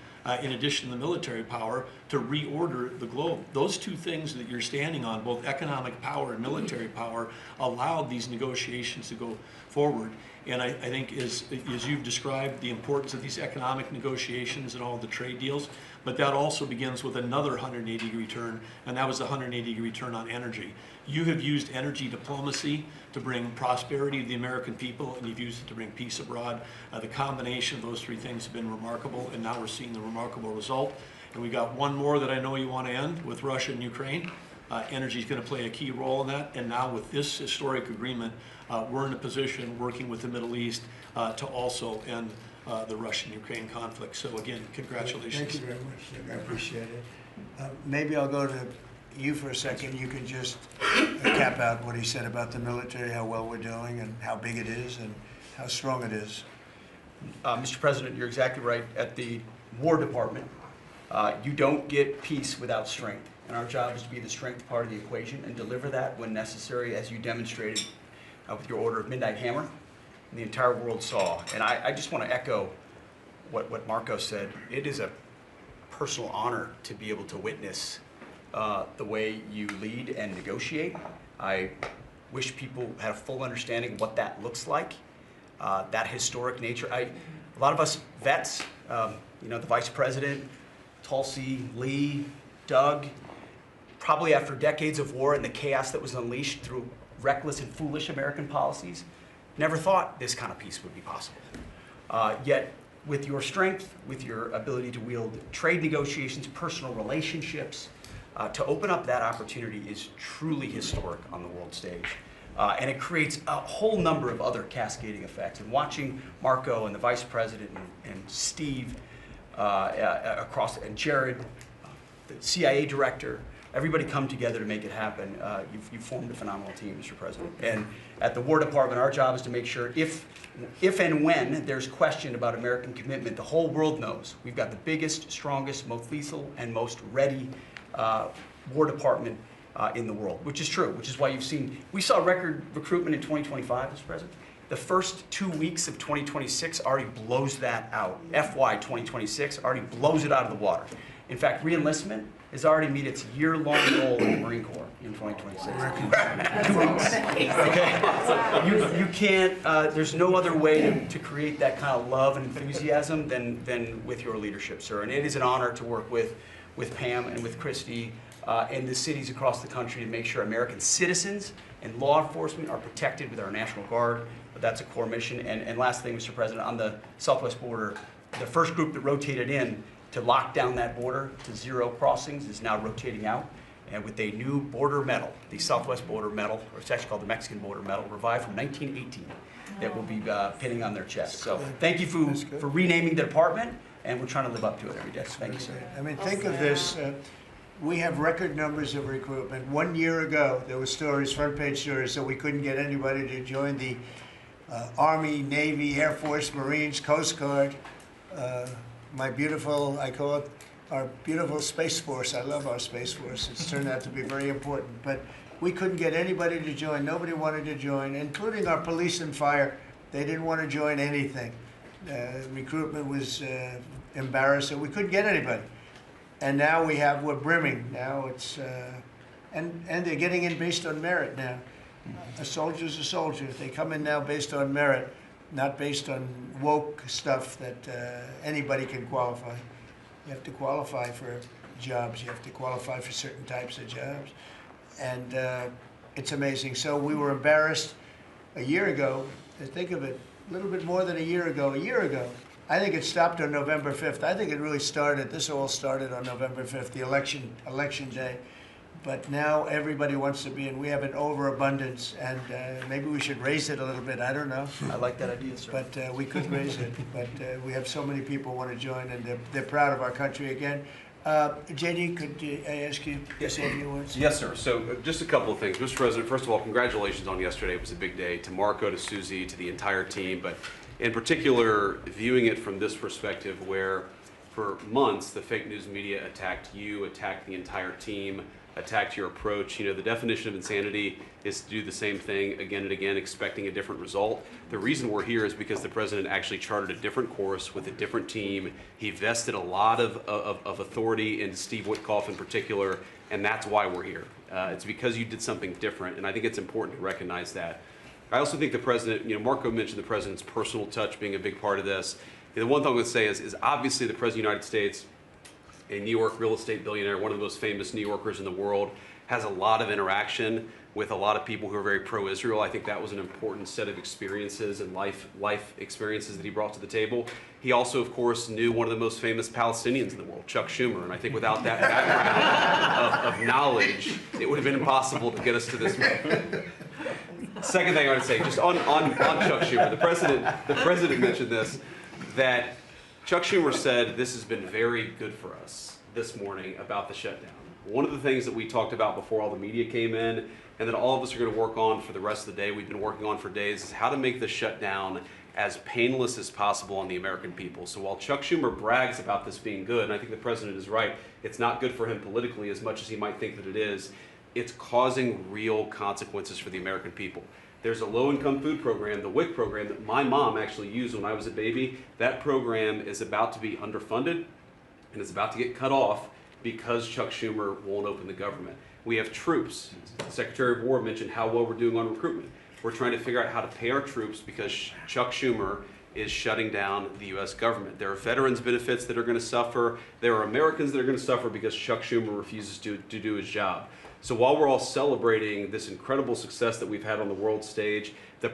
in addition to the military power to reorder the globe. Those two things that you're standing on, both economic power and military power, allowed these negotiations to go forward. And I think as you've described the importance of these economic negotiations and all the trade deals, but that also begins with another 180-degree turn, and that was the 180-degree turn on energy. You have used energy diplomacy to bring prosperity to the American people, and you've used it to bring peace abroad. The combination of those three things have been remarkable, and now we're seeing the remarkable result. And we got one more that I know you want to end with Russia and Ukraine. Energy is going to play a key role in that, and now with this historic agreement, we're in a position working with the Middle East to also end the Russian-Ukraine conflict. So again, congratulations. Thank you very much, Doug. I appreciate it. Maybe I'll go to you for a second. You can just cap out what he said about the military, how well we're doing, and how big it is, and how strong it is. Mr. President, you're exactly right. At the War Department, you don't get peace without strength. And our job is to be the strength part of the equation and deliver that when necessary, as you demonstrated with your Order of Midnight Hammer. And the entire world saw. And I just want to echo what Marco said. It is a personal honor to be able to witness the way you lead and negotiate. I wish people had a full understanding of what that looks like, that historic nature. A lot of us vets, the Vice President, Tulsi, Lee, Doug, probably after decades of war and the chaos that was unleashed through reckless and foolish American policies, never thought this kind of peace would be possible. Yet, with your strength, with your ability to wield trade negotiations, personal relationships, to open up that opportunity is truly historic on the world stage. And it creates a whole number of other cascading effects. And watching Marco and the Vice President and Steve and Jared, the CIA Director, everybody come together to make it happen. You've formed a phenomenal team, Mr. President. And at the War Department, our job is to make sure if and when there's question about American commitment, the whole world knows we've got the biggest, strongest, most lethal, and most ready War Department in the world, which is true, which is why we saw record recruitment in 2025, Mr. President. The first 2 weeks of 2026 already blows that out. FY 2026 already blows it out of the water. In fact, re-enlistment has already met its year-long goal in the Marine Corps in 2026. 2 weeks. Okay. You can't. There's no other way to create that kind of love and enthusiasm than with your leadership, sir. And it is an honor to work with Pam and with Christy and the cities across the country to make sure American citizens and law enforcement are protected with our National Guard. That's a core mission. And last thing, Mr. President, on the southwest border, the first group that rotated in to lock down that border to 0 crossings is now rotating out. and with a new border medal, the Southwest Border Medal, or it's actually called the Mexican Border Medal, revived from 1918, that will be pinning on their chest. So thank you for renaming the department, and we're trying to live up to it every day. Thank you, sir. I mean, think of this. We have record numbers of recruitment. 1 year ago, there were stories, front page stories, that we couldn't get anybody to join the Army, Navy, Air Force, Marines, Coast Guard. My beautiful, I call it our beautiful Space Force. I love our Space Force. It's turned out to be very important. But we couldn't get anybody to join. Nobody wanted to join, including our police and fire. They didn't want to join anything. Recruitment was embarrassing. We couldn't get anybody. And now we're brimming. Now it's, and they're getting in based on merit now. A soldier's a soldier. They come in now based on merit, not based on woke stuff that anybody can qualify. You have to qualify for jobs. You have to qualify for certain types of jobs. And it's amazing. So we were embarrassed a year ago. Think of it, a little bit more than a year ago. I think it stopped on November 5th. I think it really started, this all started on November 5th, the election day. But now everybody wants to be in. We have an overabundance, and maybe we should raise it a little bit. I don't know. I like that idea, sir. But we could raise it. But we have so many people want to join, and they're proud of our country again. JD, could I ask you to say a few words? Yes, sir. So just a couple of things. Mr. President, first of all, congratulations on yesterday. It was a big day. To Marco, to Susie, to the entire team. But in particular, viewing it from this perspective where for months the fake news media attacked you, attacked the entire team, attacked your approach. You know, the definition of insanity is to do the same thing again and again, expecting a different result. The reason we're here is because the president actually charted a different course with a different team. He vested a lot of authority in Steve Witkoff in particular, and that's why we're here. It's because you did something different, and I think it's important to recognize that. I also think the president, you know, Marco mentioned the president's personal touch being a big part of this. The one thing I would say is obviously the president of the United States, a New York real estate billionaire, one of the most famous New Yorkers in the world, has a lot of interaction with a lot of people who are very pro-Israel. I think that was an important set of experiences and life experiences that he brought to the table. He also, of course, knew one of the most famous Palestinians in the world, Chuck Schumer, and I think without that background of knowledge, it would have been impossible to get us to this point. Second thing I would say, just on Chuck Schumer, the president mentioned this, that Chuck Schumer said this has been very good for us this morning about the shutdown. One of the things that we talked about before all the media came in and that all of us are going to work on for the rest of the day, we've been working on for days, is how to make the shutdown as painless as possible on the American people. So while Chuck Schumer brags about this being good, and I think the president is right, it's not good for him politically as much as he might think that it is, it's causing real consequences for the American people. There's a low-income food program, the WIC program, that my mom actually used when I was a baby. That program is about to be underfunded, and it's about to get cut off because Chuck Schumer won't open the government. We have troops. The Secretary of War mentioned how well we're doing on recruitment. We're trying to figure out how to pay our troops because Chuck Schumer is shutting down the U.S. government. There are veterans benefits that are going to suffer. There are Americans that are going to suffer because Chuck Schumer refuses to do his job. So while we're all celebrating this incredible success that we've had on the world stage, the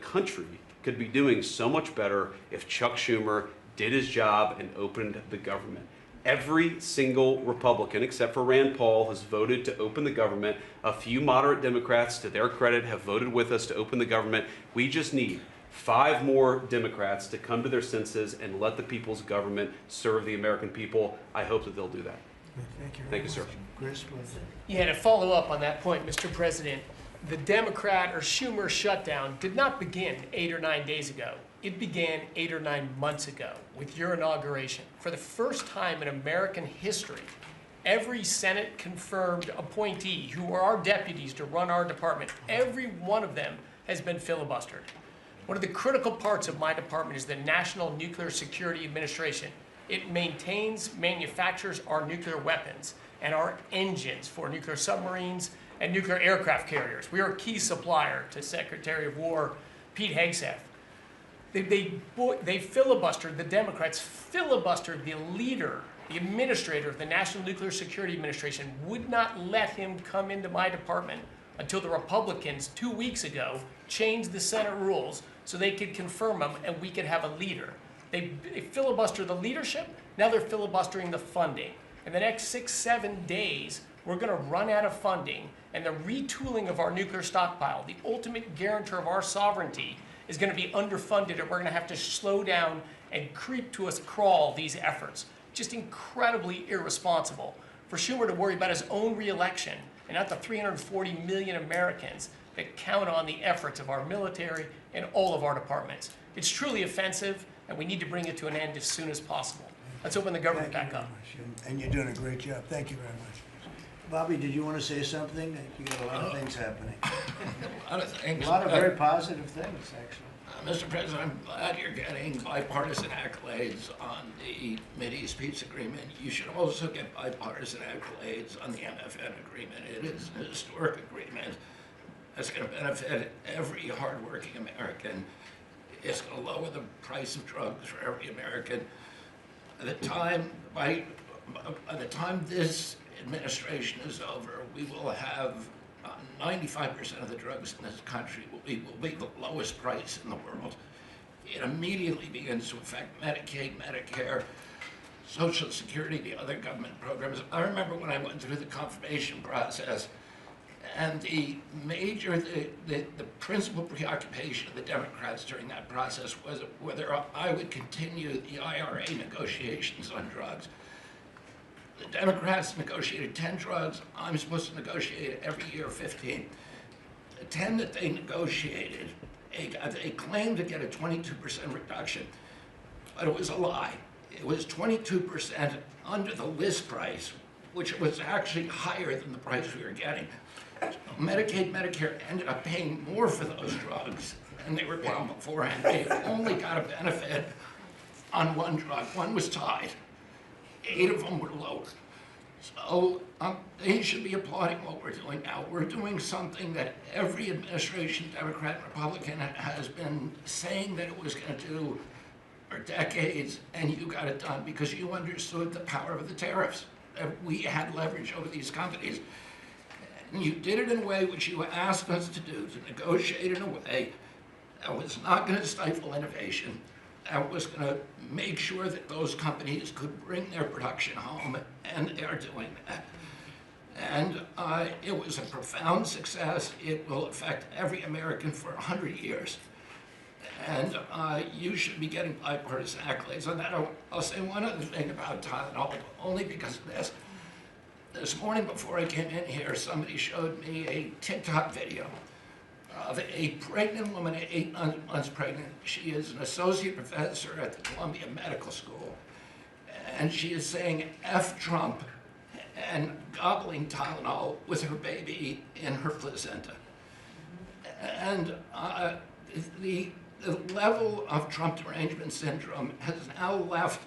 country could be doing so much better if Chuck Schumer did his job and opened the government. Every single Republican, except for Rand Paul, has voted to open the government. A few moderate Democrats, to their credit, have voted with us to open the government. We just need 5 more Democrats to come to their senses and let the people's government serve the American people. I hope that they'll do that. Thank you, sir. Chris, please. Yeah, to follow up on that point, Mr. President, the Democrat or Schumer shutdown did not begin 8 or 9 days ago. It began 8 or 9 months ago with your inauguration. For the first time in American history, every Senate confirmed appointee who are our deputies to run our department, every one of them has been filibustered. One of the critical parts of my department is the National Nuclear Security Administration. It maintains, manufactures our nuclear weapons and our engines for nuclear submarines and nuclear aircraft carriers. We are a key supplier to Secretary of War Pete Hegseth. They filibustered, the Democrats filibustered the leader, the administrator of the National Nuclear Security Administration, would not let him come into my department until the Republicans 2 weeks ago changed the Senate rules so they could confirm him and we could have a leader. They filibustered the leadership, now they're filibustering the funding. In the next 6-7 days, we're going to run out of funding, and the retooling of our nuclear stockpile, the ultimate guarantor of our sovereignty, is going to be underfunded, and we're going to have to slow down and creep to us crawl these efforts. Just incredibly irresponsible for Schumer to worry about his own reelection and not the 340 million Americans that count on the efforts of our military and all of our departments. It's truly offensive, and we need to bring it to an end as soon as possible. Let's open the government back up. And you're doing a great job. Thank you very much. Bobby, did you want to say something? You got a lot of things happening. A lot of things. A lot of very positive things, actually. Mr. President, I'm glad you're getting bipartisan accolades on the Mideast peace agreement. You should also get bipartisan accolades on the MFN agreement. It is an historic agreement that's going to benefit every hardworking American. It's going to lower the price of drugs for every American. By the time this administration is over, we will have 95% of the drugs in this country will be the lowest price in the world. It immediately begins to affect Medicaid, Medicare, Social Security, the other government programs. I remember when I went through the confirmation process, and the principal preoccupation of the Democrats during that process was whether I would continue the IRA negotiations on drugs. The Democrats negotiated 10 drugs. I'm supposed to negotiate every year 15. The 10 that they negotiated, they claimed to get a 22% reduction, but it was a lie. It was 22% under the list price, which was actually higher than the price we were getting. So Medicaid, Medicare ended up paying more for those drugs than they were paying beforehand. They only got a benefit on one drug. One was tied. 8 of them were lower. So they should be applauding what we're doing now. We're doing something that every administration, Democrat and Republican, has been saying that it was going to do for decades, and you got it done because you understood the power of the tariffs. We had leverage over these companies. And you did it in a way which you asked us to do, to negotiate in a way that was not going to stifle innovation. That was going to make sure that those companies could bring their production home, and they are doing that. And it was a profound success. It will affect every American for 100 years. And you should be getting bipartisan accolades on that. I'll say one other thing about Tylenol, only because of this. This morning before I came in here, somebody showed me a TikTok video of a pregnant woman, 8 months pregnant. She is an associate professor at the Columbia Medical School. And she is saying F Trump and gobbling Tylenol with her baby in her placenta. And the level of Trump derangement syndrome has now left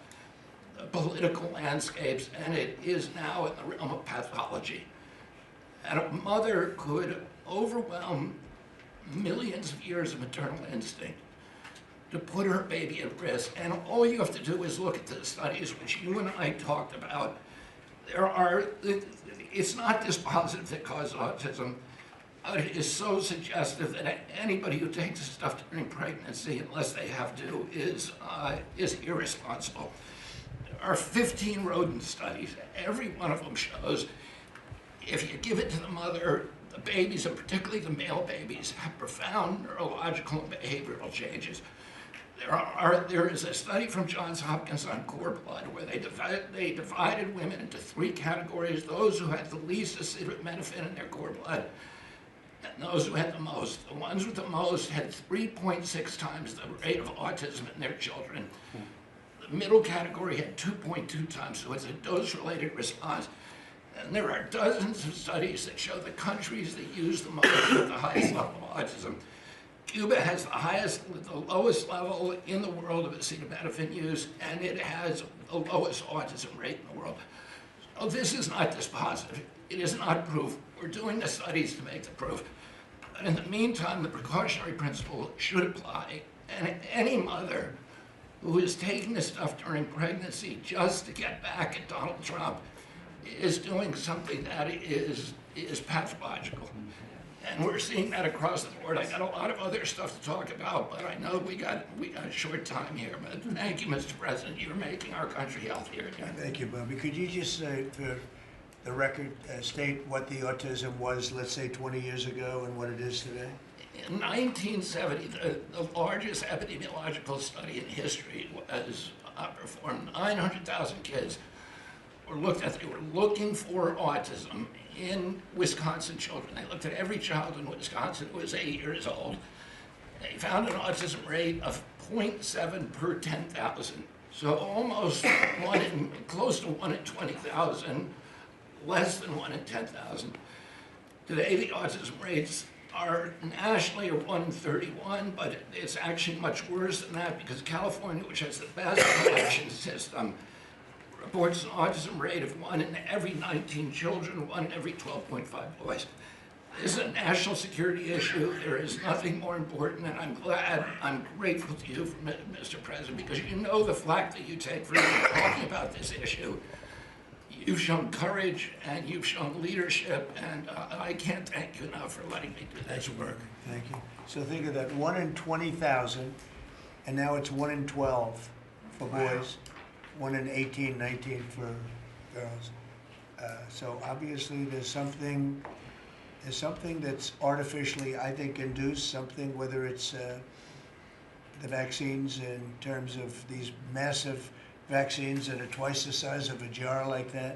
the political landscapes, and it is now in the realm of pathology. And a mother could overwhelm millions of years of maternal instinct to put her baby at risk. And all you have to do is look at the studies which you and I talked about. It's not dispositive that cause autism, but it is so suggestive that anybody who takes this stuff during pregnancy, unless they have to, is irresponsible. There are 15 rodent studies. Every one of them shows if you give it to the mother, the babies, and particularly the male babies, have profound neurological and behavioral changes. There is a study from Johns Hopkins on cord blood where they divided women into 3 categories: those who had the least acetaminophen in their cord blood, and those who had the most. The ones with the most had 3.6 times the rate of autism in their children. The middle category had 2.2 times, so it's a dose-related response. And there are dozens of studies that show the countries that use the most have the highest level of autism. Cuba has the lowest level in the world of acetaminophen use, and it has the lowest autism rate in the world. So this is not dispositive. It is not proof. We're doing the studies to make the proof. But in the meantime, the precautionary principle should apply, and any mother who is taking this stuff during pregnancy just to get back at Donald Trump is doing something that is pathological. And we're seeing that across the board. I got a lot of other stuff to talk about, but I know we got a short time here. But thank you, Mr. President. You're making our country healthier again. Thank you, Bobby. Could you just say, the record state what the autism was, let's say 20 years ago, and what it is today? In 1970, the largest epidemiological study in history was performed. 900,000 kids were looked at. They were looking for autism in Wisconsin children. They looked at every child in Wisconsin who was 8 years old. They found an autism rate of 0.7 per 10,000. So almost close to 1 in 20,000, less than 1 in 10,000. Today, the autism rates are nationally are 1 in 31, but it's actually much worse than that because California, which has the best collection system, reports an autism rate of 1 in every 19 children, 1 in every 12.5 boys. This is a national security issue. There is nothing more important, and I'm grateful to you, Mr. President, because you know the flack that you take for talking about this issue. You've shown courage and you've shown leadership, and I can't thank you enough for letting me do this work. Thank you. So think of that, 1 in 20,000, and now it's 1 in 12 for boys, 1 in 18, 19 for girls. So obviously there's something that's artificially, I think, induced, something, whether it's the vaccines in terms of these massive vaccines that are twice the size of a jar like that,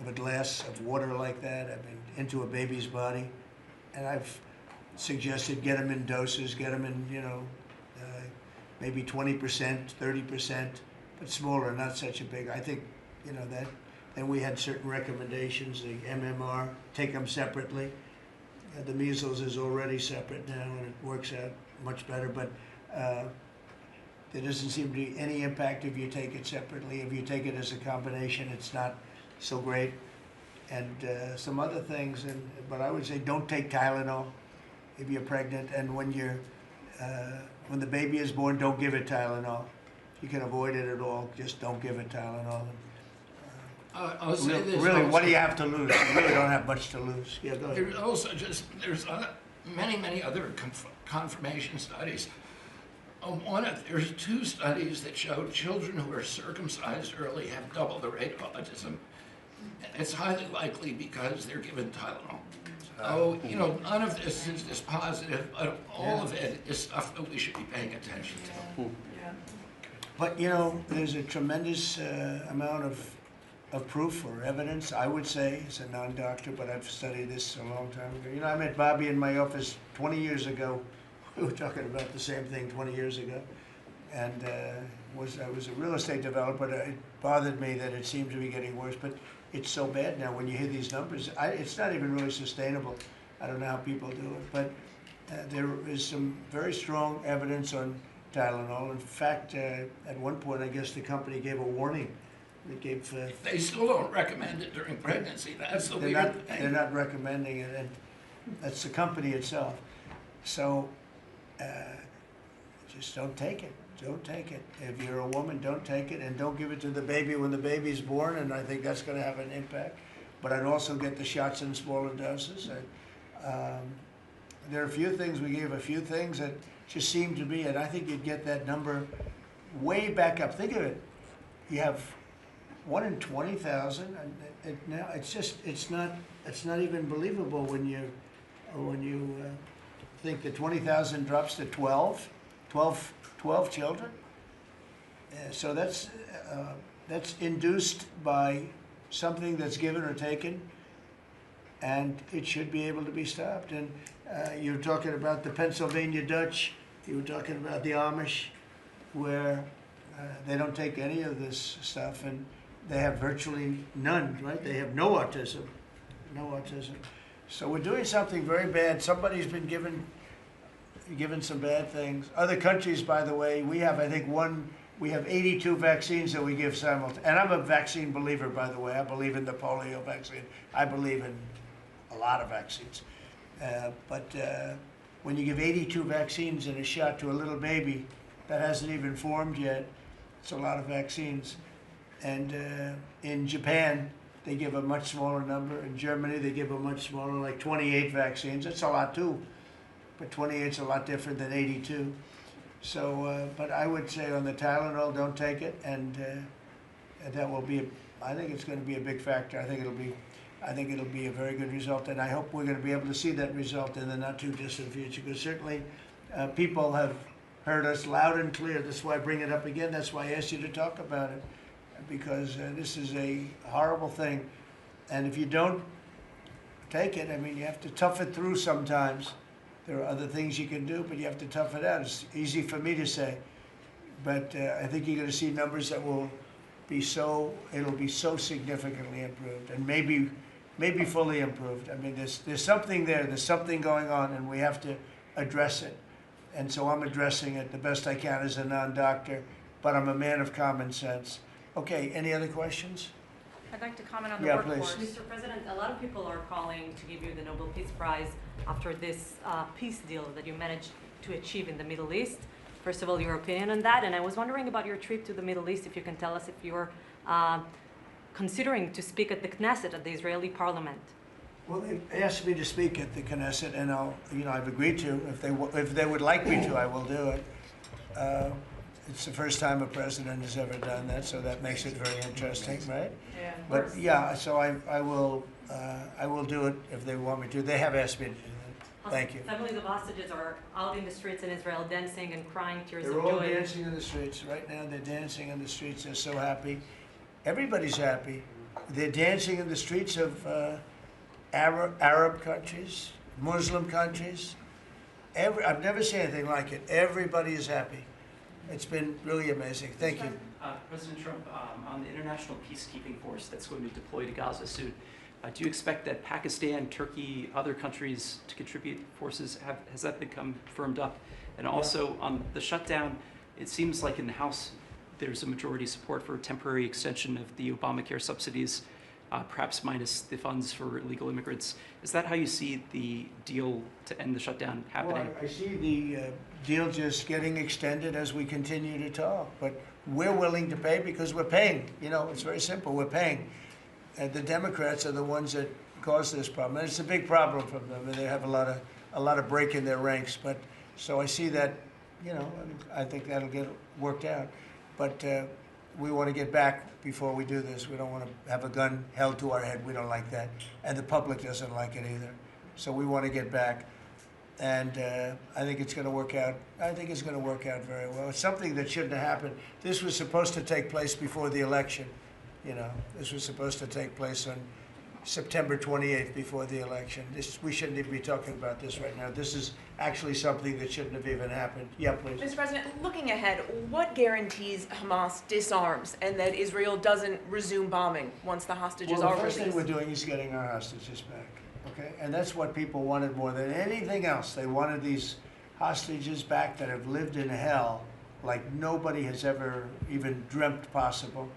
of a glass of water like that, I mean, into a baby's body. And I've suggested get them in doses, get them in, maybe 20%, 30%, but smaller, not such a big. I think, that. Then we had certain recommendations, the MMR, take them separately. The measles is already separate now, and it works out much better, but there doesn't seem to be any impact if you take it separately. If you take it as a combination, it's not so great. And some other things, but I would say don't take Tylenol if you're pregnant, and when the baby is born, don't give it Tylenol. If you can avoid it at all, just don't give it Tylenol. I'll say this. Really, also, what do you have to lose? You really don't have much to lose. Yeah, go ahead. There's many other confirmation studies. There's 2 studies that showed children who are circumcised early have double the rate of autism. It's highly likely because they're given Tylenol. So, none of this is dispositive, but all of it is stuff that we should be paying attention to. But, there's a tremendous amount of proof or evidence, I would say, as a non-doctor, but I've studied this a long time ago. I met Bobby in my office 20 years ago. We were talking about the same thing 20 years ago. And I was a real estate developer. It bothered me that it seemed to be getting worse, but it's so bad now when you hear these numbers. It's not even really sustainable. I don't know how people do it, but there is some very strong evidence on Tylenol. In fact, at one point, I guess the company gave a warning. They still don't recommend it during pregnancy. That's the weird thing. They're not recommending it, and that's the company itself. So just don't take it. Don't take it. If you're a woman, don't take it, and don't give it to the baby when the baby's born, and I think that's going to have an impact. But I'd also get the shots in smaller doses. There are a few things, we gave a few things that just seem to be, and I think you'd get that number way back up. Think of it. You have 1 in 20,000, and now it's not even believable when you think that 20,000 drops to 12 children. So that's induced by something that's given or taken, and it should be able to be stopped. And you're talking about the Pennsylvania Dutch, you were talking about the Amish, where they don't take any of this stuff, and they have virtually none, right? They have no autism, no autism. So we're doing something very bad. Somebody's been given some bad things. Other countries, by the way, we have, I think, we have 82 vaccines that we give simultaneously. And I'm a vaccine believer, by the way. I believe in the polio vaccine. I believe in a lot of vaccines. But when you give 82 vaccines in a shot to a little baby that hasn't even formed yet, it's a lot of vaccines. And in Japan, they give a much smaller number. In Germany, they give a much smaller, like 28 vaccines. That's a lot too, but 28's a lot different than 82. So, but I would say on the Tylenol, don't take it, and that will be, I think it's going to be a big factor. I think it'll be, I think it'll be a very good result, and I hope we're going to be able to see that result in the not-too-distant future, because certainly people have heard us loud and clear. That's why I bring it up again. That's why I asked you to talk about it, because this is a horrible thing. And if you don't take it, I mean, you have to tough it through sometimes. There are other things you can do, but you have to tough it out. It's easy for me to say, but I think you're going to see numbers that will be it'll be so significantly improved, and maybe fully improved. I mean, there's something there. There's something going on, and we have to address it. And so I'm addressing it the best I can as a non-doctor, but I'm a man of common sense. Okay, any other questions? I'd like to comment on the Yeah, workforce. please. Mr. President, a lot of people are calling to give you the Nobel Peace Prize after this peace deal that you managed to achieve in the Middle East. First of all, your opinion on that, and I was wondering about your trip to the Middle East, if you can tell us if you're considering to speak at the Knesset, at the Israeli parliament. Well, they asked me to speak at the Knesset, and I've agreed to. If they would like me to, I will do it. It's the first time a president has ever done that, so that makes it very interesting, right? Yeah. But yeah, so I will do it if they want me to. They have asked me to do that. Thank you. Families of hostages are out in the streets in Israel dancing and crying tears They're of all joy. dancing in the streets right now. They're dancing in the streets. They're so happy. Everybody's happy. They're dancing in the streets of Arab countries, Muslim countries. I've never seen anything like it. Everybody is happy. It's been really amazing. Thank you. President Trump, on the international peacekeeping force that's going to deploy to Gaza soon, do you expect that Pakistan, Turkey, other countries to contribute forces? Has that become firmed up? And also on the shutdown, it seems like in the House there's a majority support for a temporary extension of the Obamacare subsidies, perhaps minus the funds for illegal immigrants. Is that how you see the deal to end the shutdown happening? Well, I see the deal just getting extended as we continue to talk, but we're willing to pay because we're paying. You know, it's very simple. We're paying. And the Democrats are the ones that cause this problem. And it's a big problem for them. They have a lot of break in their ranks. But so I see that, I think that'll get worked out. But we want to get back before we do this. We don't want to have a gun held to our head. We don't like that. And the public doesn't like it either. So we want to get back. And I think it's going to work out. I think it's going to work out very well. It's something that shouldn't have happened. This was supposed to take place before the election. This was supposed to take place on September 28th before the election. We shouldn't even be talking about this right now. This is actually something that shouldn't have even happened. Yeah, please. Mr. President, looking ahead, what guarantees Hamas disarms and that Israel doesn't resume bombing once the hostages are The first released? thing we're doing is getting our hostages back, okay? And that's what people wanted more than anything else. They wanted these hostages back that have lived in hell like nobody has ever even dreamt possible.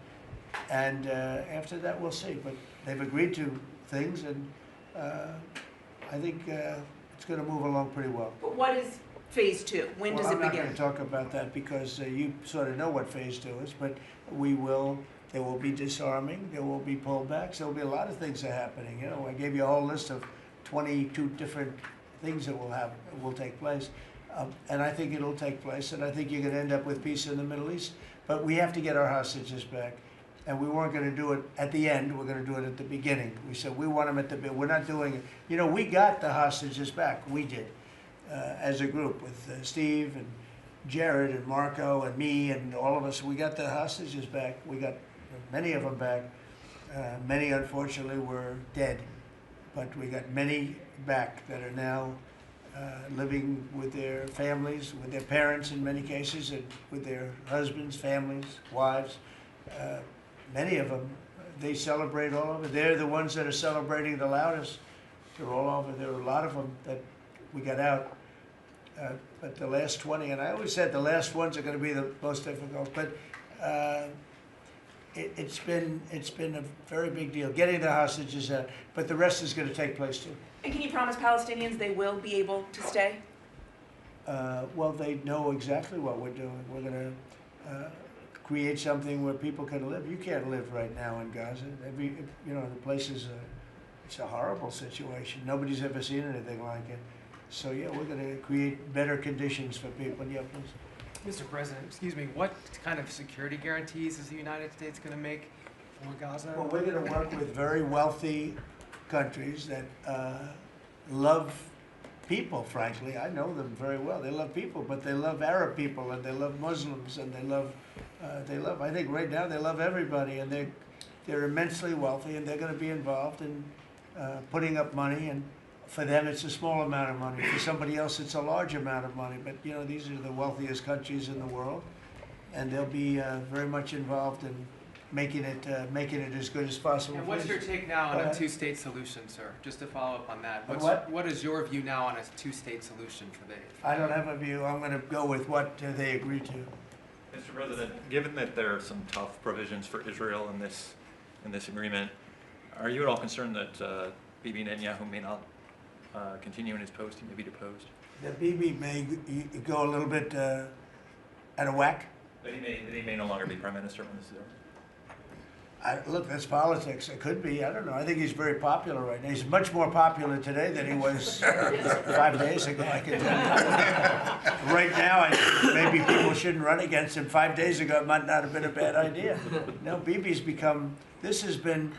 And after that, we'll see. But they've agreed to things, and I think it's going to move along pretty well. But what is phase two? When does it I'm not begin? going to talk about that because you sort of know what phase two is, but there will be disarming, there will be pullbacks, there will be a lot of things that are happening. I gave you a whole list of 22 different things that will take place. And I think it'll take place, and I think you're going to end up with peace in the Middle East. But we have to get our hostages back. And we weren't going to do it at the end. We're going to do it at the beginning. We said we want them at the beginning. We're not doing it. We got the hostages back. We did, as a group with Steve and Jared and Marco and me and all of us. We got the hostages back. We got many of them back. Many, unfortunately, were dead. But we got many back that are now living with their families, with their parents in many cases, and with their husbands, families, wives. Many of them, they celebrate all over. They're the ones that are celebrating the loudest. They're all over. There are a lot of them that we got out. But the last 20, and I always said the last ones are going to be the most difficult. But it's been a very big deal, getting the hostages out. But the rest is going to take place too. And can you promise Palestinians they will be able to stay? Well, they know exactly what we're doing. We're going to create something where people can live. You can't live right now in Gaza. The place is it's a horrible situation. Nobody's ever seen anything like it. So yeah, we're going to create better conditions for people. Yeah, please. Mr. President, excuse me, what kind of security guarantees is the United States going to make for Gaza? Well, we're going to work with very wealthy countries that love people, frankly. I know them very well. They love people, but they love Arab people, and they love Muslims, and they love, I think right now they love everybody, and they're immensely wealthy, and they're going to be involved in putting up money, and for them it's a small amount of money. For somebody else it's a large amount of money, but you know, these are the wealthiest countries in the world, and they'll be very much involved in making it as good as possible. And what's your take now on a two-state solution, sir? Just to follow up on that. What is your view now on a two-state solution for the? I don't have a view. I'm going to go with what they agree to. Mr. President, given that there are some tough provisions for Israel in this agreement, are you at all concerned that Bibi Netanyahu may not continue in his post? He may be deposed. That Bibi may go a little bit out of whack. That he may no longer be prime minister when this is over. Look, that's politics. It could be. I don't know. I think he's very popular right now. He's much more popular today than he was 5 days ago, I can tell you. Right now, maybe people shouldn't run against him. 5 days ago, it might not have been a bad idea. No, Bibi's become, this has been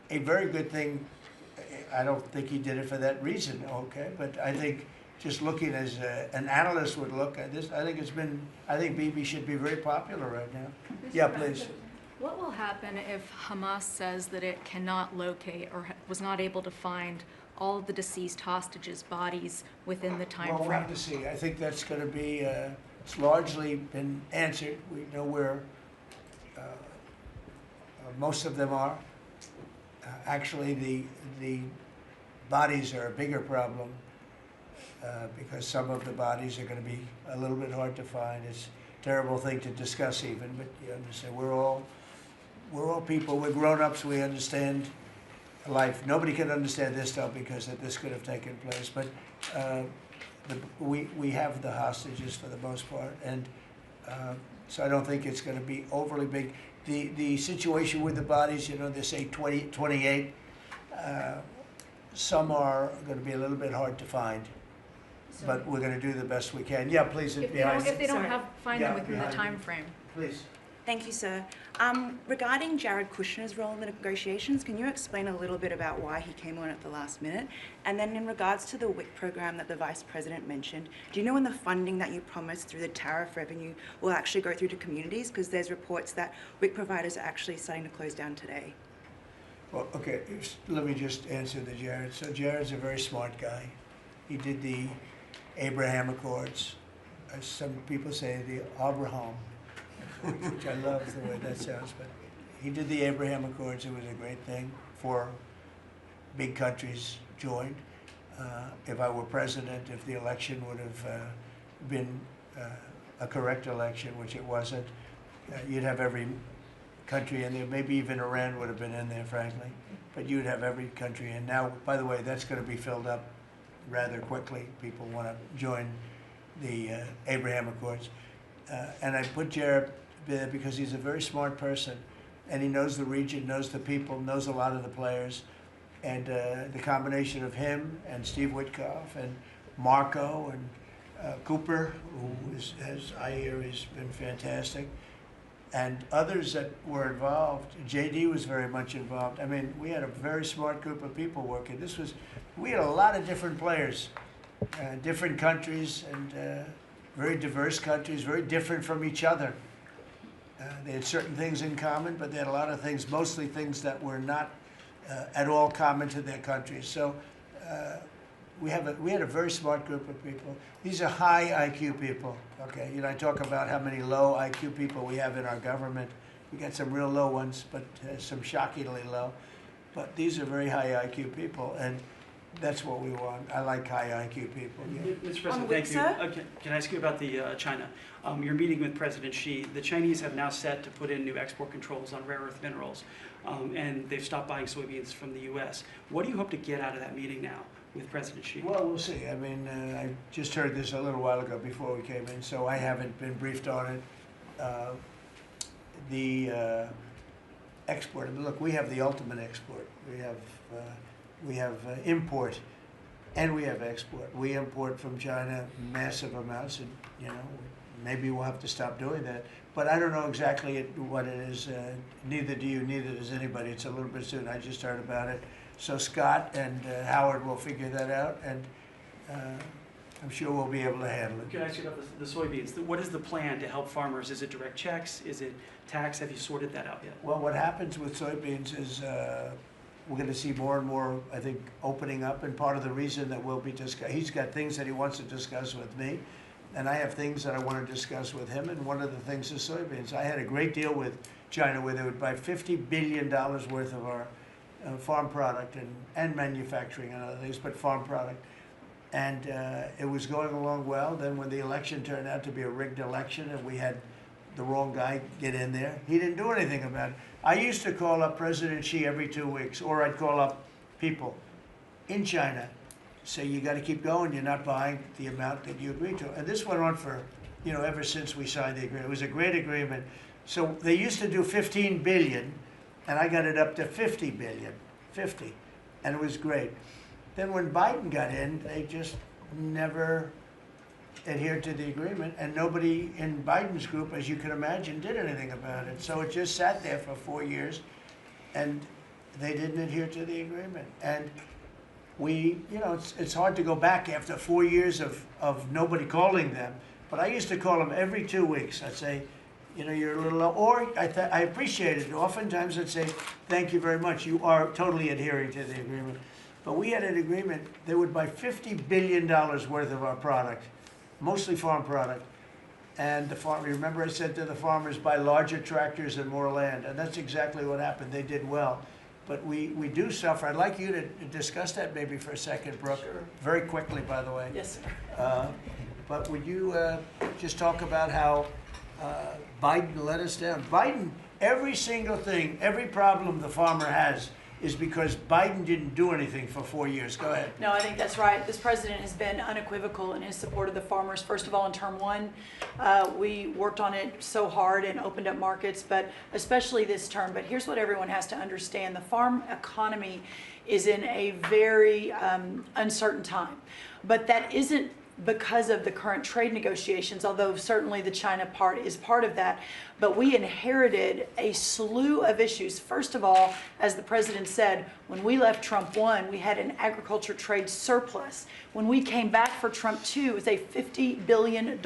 a very good thing. I don't think he did it for that reason, okay? But I think just looking as an analyst would look at this, I think Bibi should be very popular right now. Yeah, please. What will happen if Hamas says that it cannot locate or was not able to find all of the deceased hostages' bodies within the time frame? Well, we'll have to see. I think that's going to be, it's largely been answered. We know where most of them are. Actually, the bodies are a bigger problem because some of the bodies are going to be a little bit hard to find. It's a terrible thing to discuss even, but you understand, we're all people, we're grown-ups, we understand life. Nobody can understand this stuff because this could have taken place, but we have the hostages for the most part, and so I don't think it's going to be overly big. The situation with the bodies, you know, they say 28. Some are going to be a little bit hard to find, but we're going to do the best we can. Yeah, please. If they don't find them within the time frame. Please. Thank you, sir. Regarding Jared Kushner's role in the negotiations, can you explain a little bit about why he came on at the last minute? And then in regards to the WIC program that the Vice President mentioned, do you know when the funding that you promised through the tariff revenue will actually go through to communities? Because there's reports that WIC providers are actually starting to close down today. Well, okay, let me just answer the Jared. So Jared's a very smart guy. He did the Abraham Accords. As some people say, the Abraham, which I love the way that sounds, but he did the Abraham Accords. It was a great thing. 4 big countries joined. If I were president, if the election would have been a correct election, which it wasn't, you'd have every country in there. Maybe even Iran would have been in there, frankly. But you'd have every country in. Now, by the way, that's going to be filled up rather quickly. People want to join the Abraham Accords. And I put Jared there because he's a very smart person, and he knows the region, knows the people, knows a lot of the players. And the combination of him and Steve Witkoff and Marco and Cooper, who is, as I hear, has been fantastic, and others that were involved. JD was very much involved. I mean, we had a very smart group of people working. We had a lot of different players, different countries, and very diverse countries, very different from each other. They had certain things in common, but they had a lot of things, mostly things that were not at all common to their countries. So we had a very smart group of people. These are high IQ people, okay? You know, I talk about how many low IQ people we have in our government. We got some real low ones, but some shockingly low. But these are very high IQ people, and that's what we want. I like high IQ people. Yeah. Mr. President, thank you. Can I ask you about the China? You're meeting with President Xi. The Chinese have now set to put in new export controls on rare earth minerals, and they've stopped buying soybeans from the U.S. What do you hope to get out of that meeting now with President Xi? Well, we'll see. I mean, I just heard this a little while ago before we came in, so I haven't been briefed on it. The export. I mean, look, we have the ultimate export. We have import, and we have export. We import from China massive amounts, and you know, maybe we'll have to stop doing that. But I don't know exactly what it is. Neither do you. Neither does anybody. It's a little bit soon. I just heard about it. So Scott and Howard will figure that out, and I'm sure we'll be able to handle it. Can I ask you about the soybeans? What is the plan to help farmers? Is it direct checks? Is it tax? Have you sorted that out yet? Well, what happens with soybeans is we're going to see more and more, I think, opening up, and part of the reason that we'll be he's got things that he wants to discuss with me, and I have things that I want to discuss with him, and one of the things is soybeans. I had a great deal with China where they would buy $50 billion worth of our farm product and manufacturing and other things, but farm product. And it was going along well. Then when the election turned out to be a rigged election and we had the wrong guy get in there, he didn't do anything about it. I used to call up President Xi every 2 weeks, or I'd call up people in China, say, you got to keep going, you're not buying the amount that you agreed to. And this went on for, ever since we signed the agreement. It was a great agreement. So they used to do 15 billion, and I got it up to 50 billion, 50, and it was great. Then when Biden got in, they just never adhered to the agreement, and nobody in Biden's group, as you can imagine, did anything about it. So it just sat there for 4 years, and they didn't adhere to the agreement. And we, it's hard to go back after 4 years of nobody calling them, but I used to call them every 2 weeks. I'd say, you're a little low, or I appreciated it. Oftentimes I'd say, thank you very much, you are totally adhering to the agreement. But we had an agreement, they would buy $50 billion worth of our product, mostly farm product. And the farm, remember I said to the farmers, buy larger tractors and more land. And that's exactly what happened. They did well. But we do suffer. I'd like you to discuss that maybe for a second, Brooke. Sure. Very quickly, by the way. Yes, sir. But would you just talk about how Biden let us down? Biden, every single thing, every problem the farmer has is because Biden didn't do anything for 4 years. Go ahead. No, I think that's right. This president has been unequivocal in his support of the farmers. First of all, in term one, we worked on it so hard and opened up markets, but especially this term. But here's what everyone has to understand. The farm economy is in a very uncertain time. But that isn't because of the current trade negotiations, although certainly the China part is part of that. But we inherited a slew of issues. First of all, as the president said, when we left Trump 1, we had an agriculture trade surplus. When we came back for Trump 2, it was a $50 billion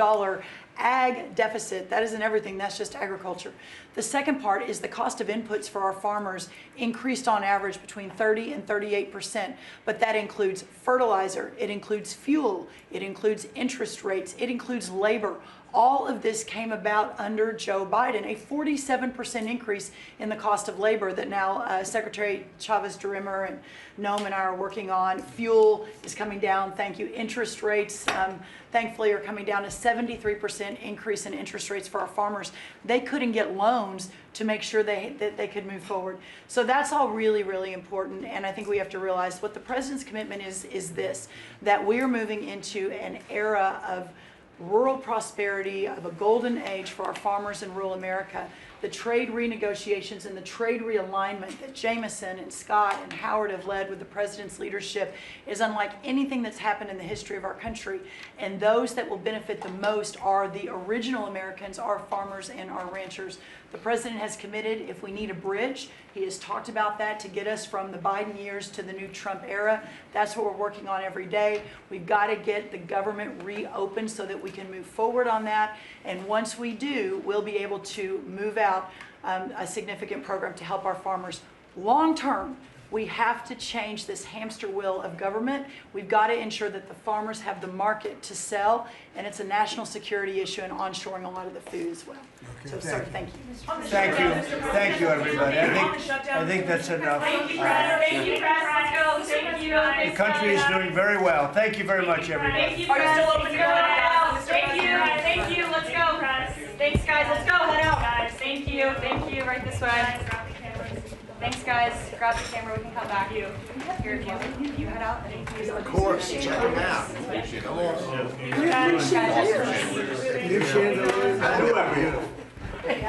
ag deficit. That isn't everything, that's just agriculture. The second part is the cost of inputs for our farmers increased on average between 30 and 38%, but that includes fertilizer, it includes fuel, it includes interest rates, it includes labor. All of this came about under Joe Biden, a 47% increase in the cost of labor that now Secretary Chavez-DeRimmer and Noam and I are working on. Fuel is coming down, thank you. Interest rates, thankfully, are coming down. A 73% increase in interest rates for our farmers. They couldn't get loans to make sure that they could move forward. So that's all really, really important. And I think we have to realize what the president's commitment is this, that we're moving into an era of rural prosperity, of a golden age for our farmers in rural America. The trade renegotiations and the trade realignment that Jameson and Scott and Howard have led with the president's leadership is unlike anything that's happened in the history of our country. And those that will benefit the most are the original Americans, our farmers and our ranchers. The president has committed, if we need a bridge, he has talked about that to get us from the Biden years to the new Trump era. That's what we're working on every day. We've got to get the government reopened so that we can move forward on that. And once we do, we'll be able to move out a significant program to help our farmers. Long term, we have to change this hamster wheel of government. We've got to ensure that the farmers have the market to sell, and it's a national security issue and onshoring a lot of the food as well. Okay, So, sir, thank you. Thank you, everybody. I think that's enough. Thank you, Press. Thank you, Press. Let's go. Thank you. The country is doing very well. Thank you very much, everybody. Thank you, Press. Still open to go out. Thank you. Thank you. Let's go, Press. Thanks, guys. Let's go. Head out, guys. Thank you. Thank you. Right this way. Thanks, guys. Grab the camera. We can come back. You head out. Of course. Check them out. Come on. You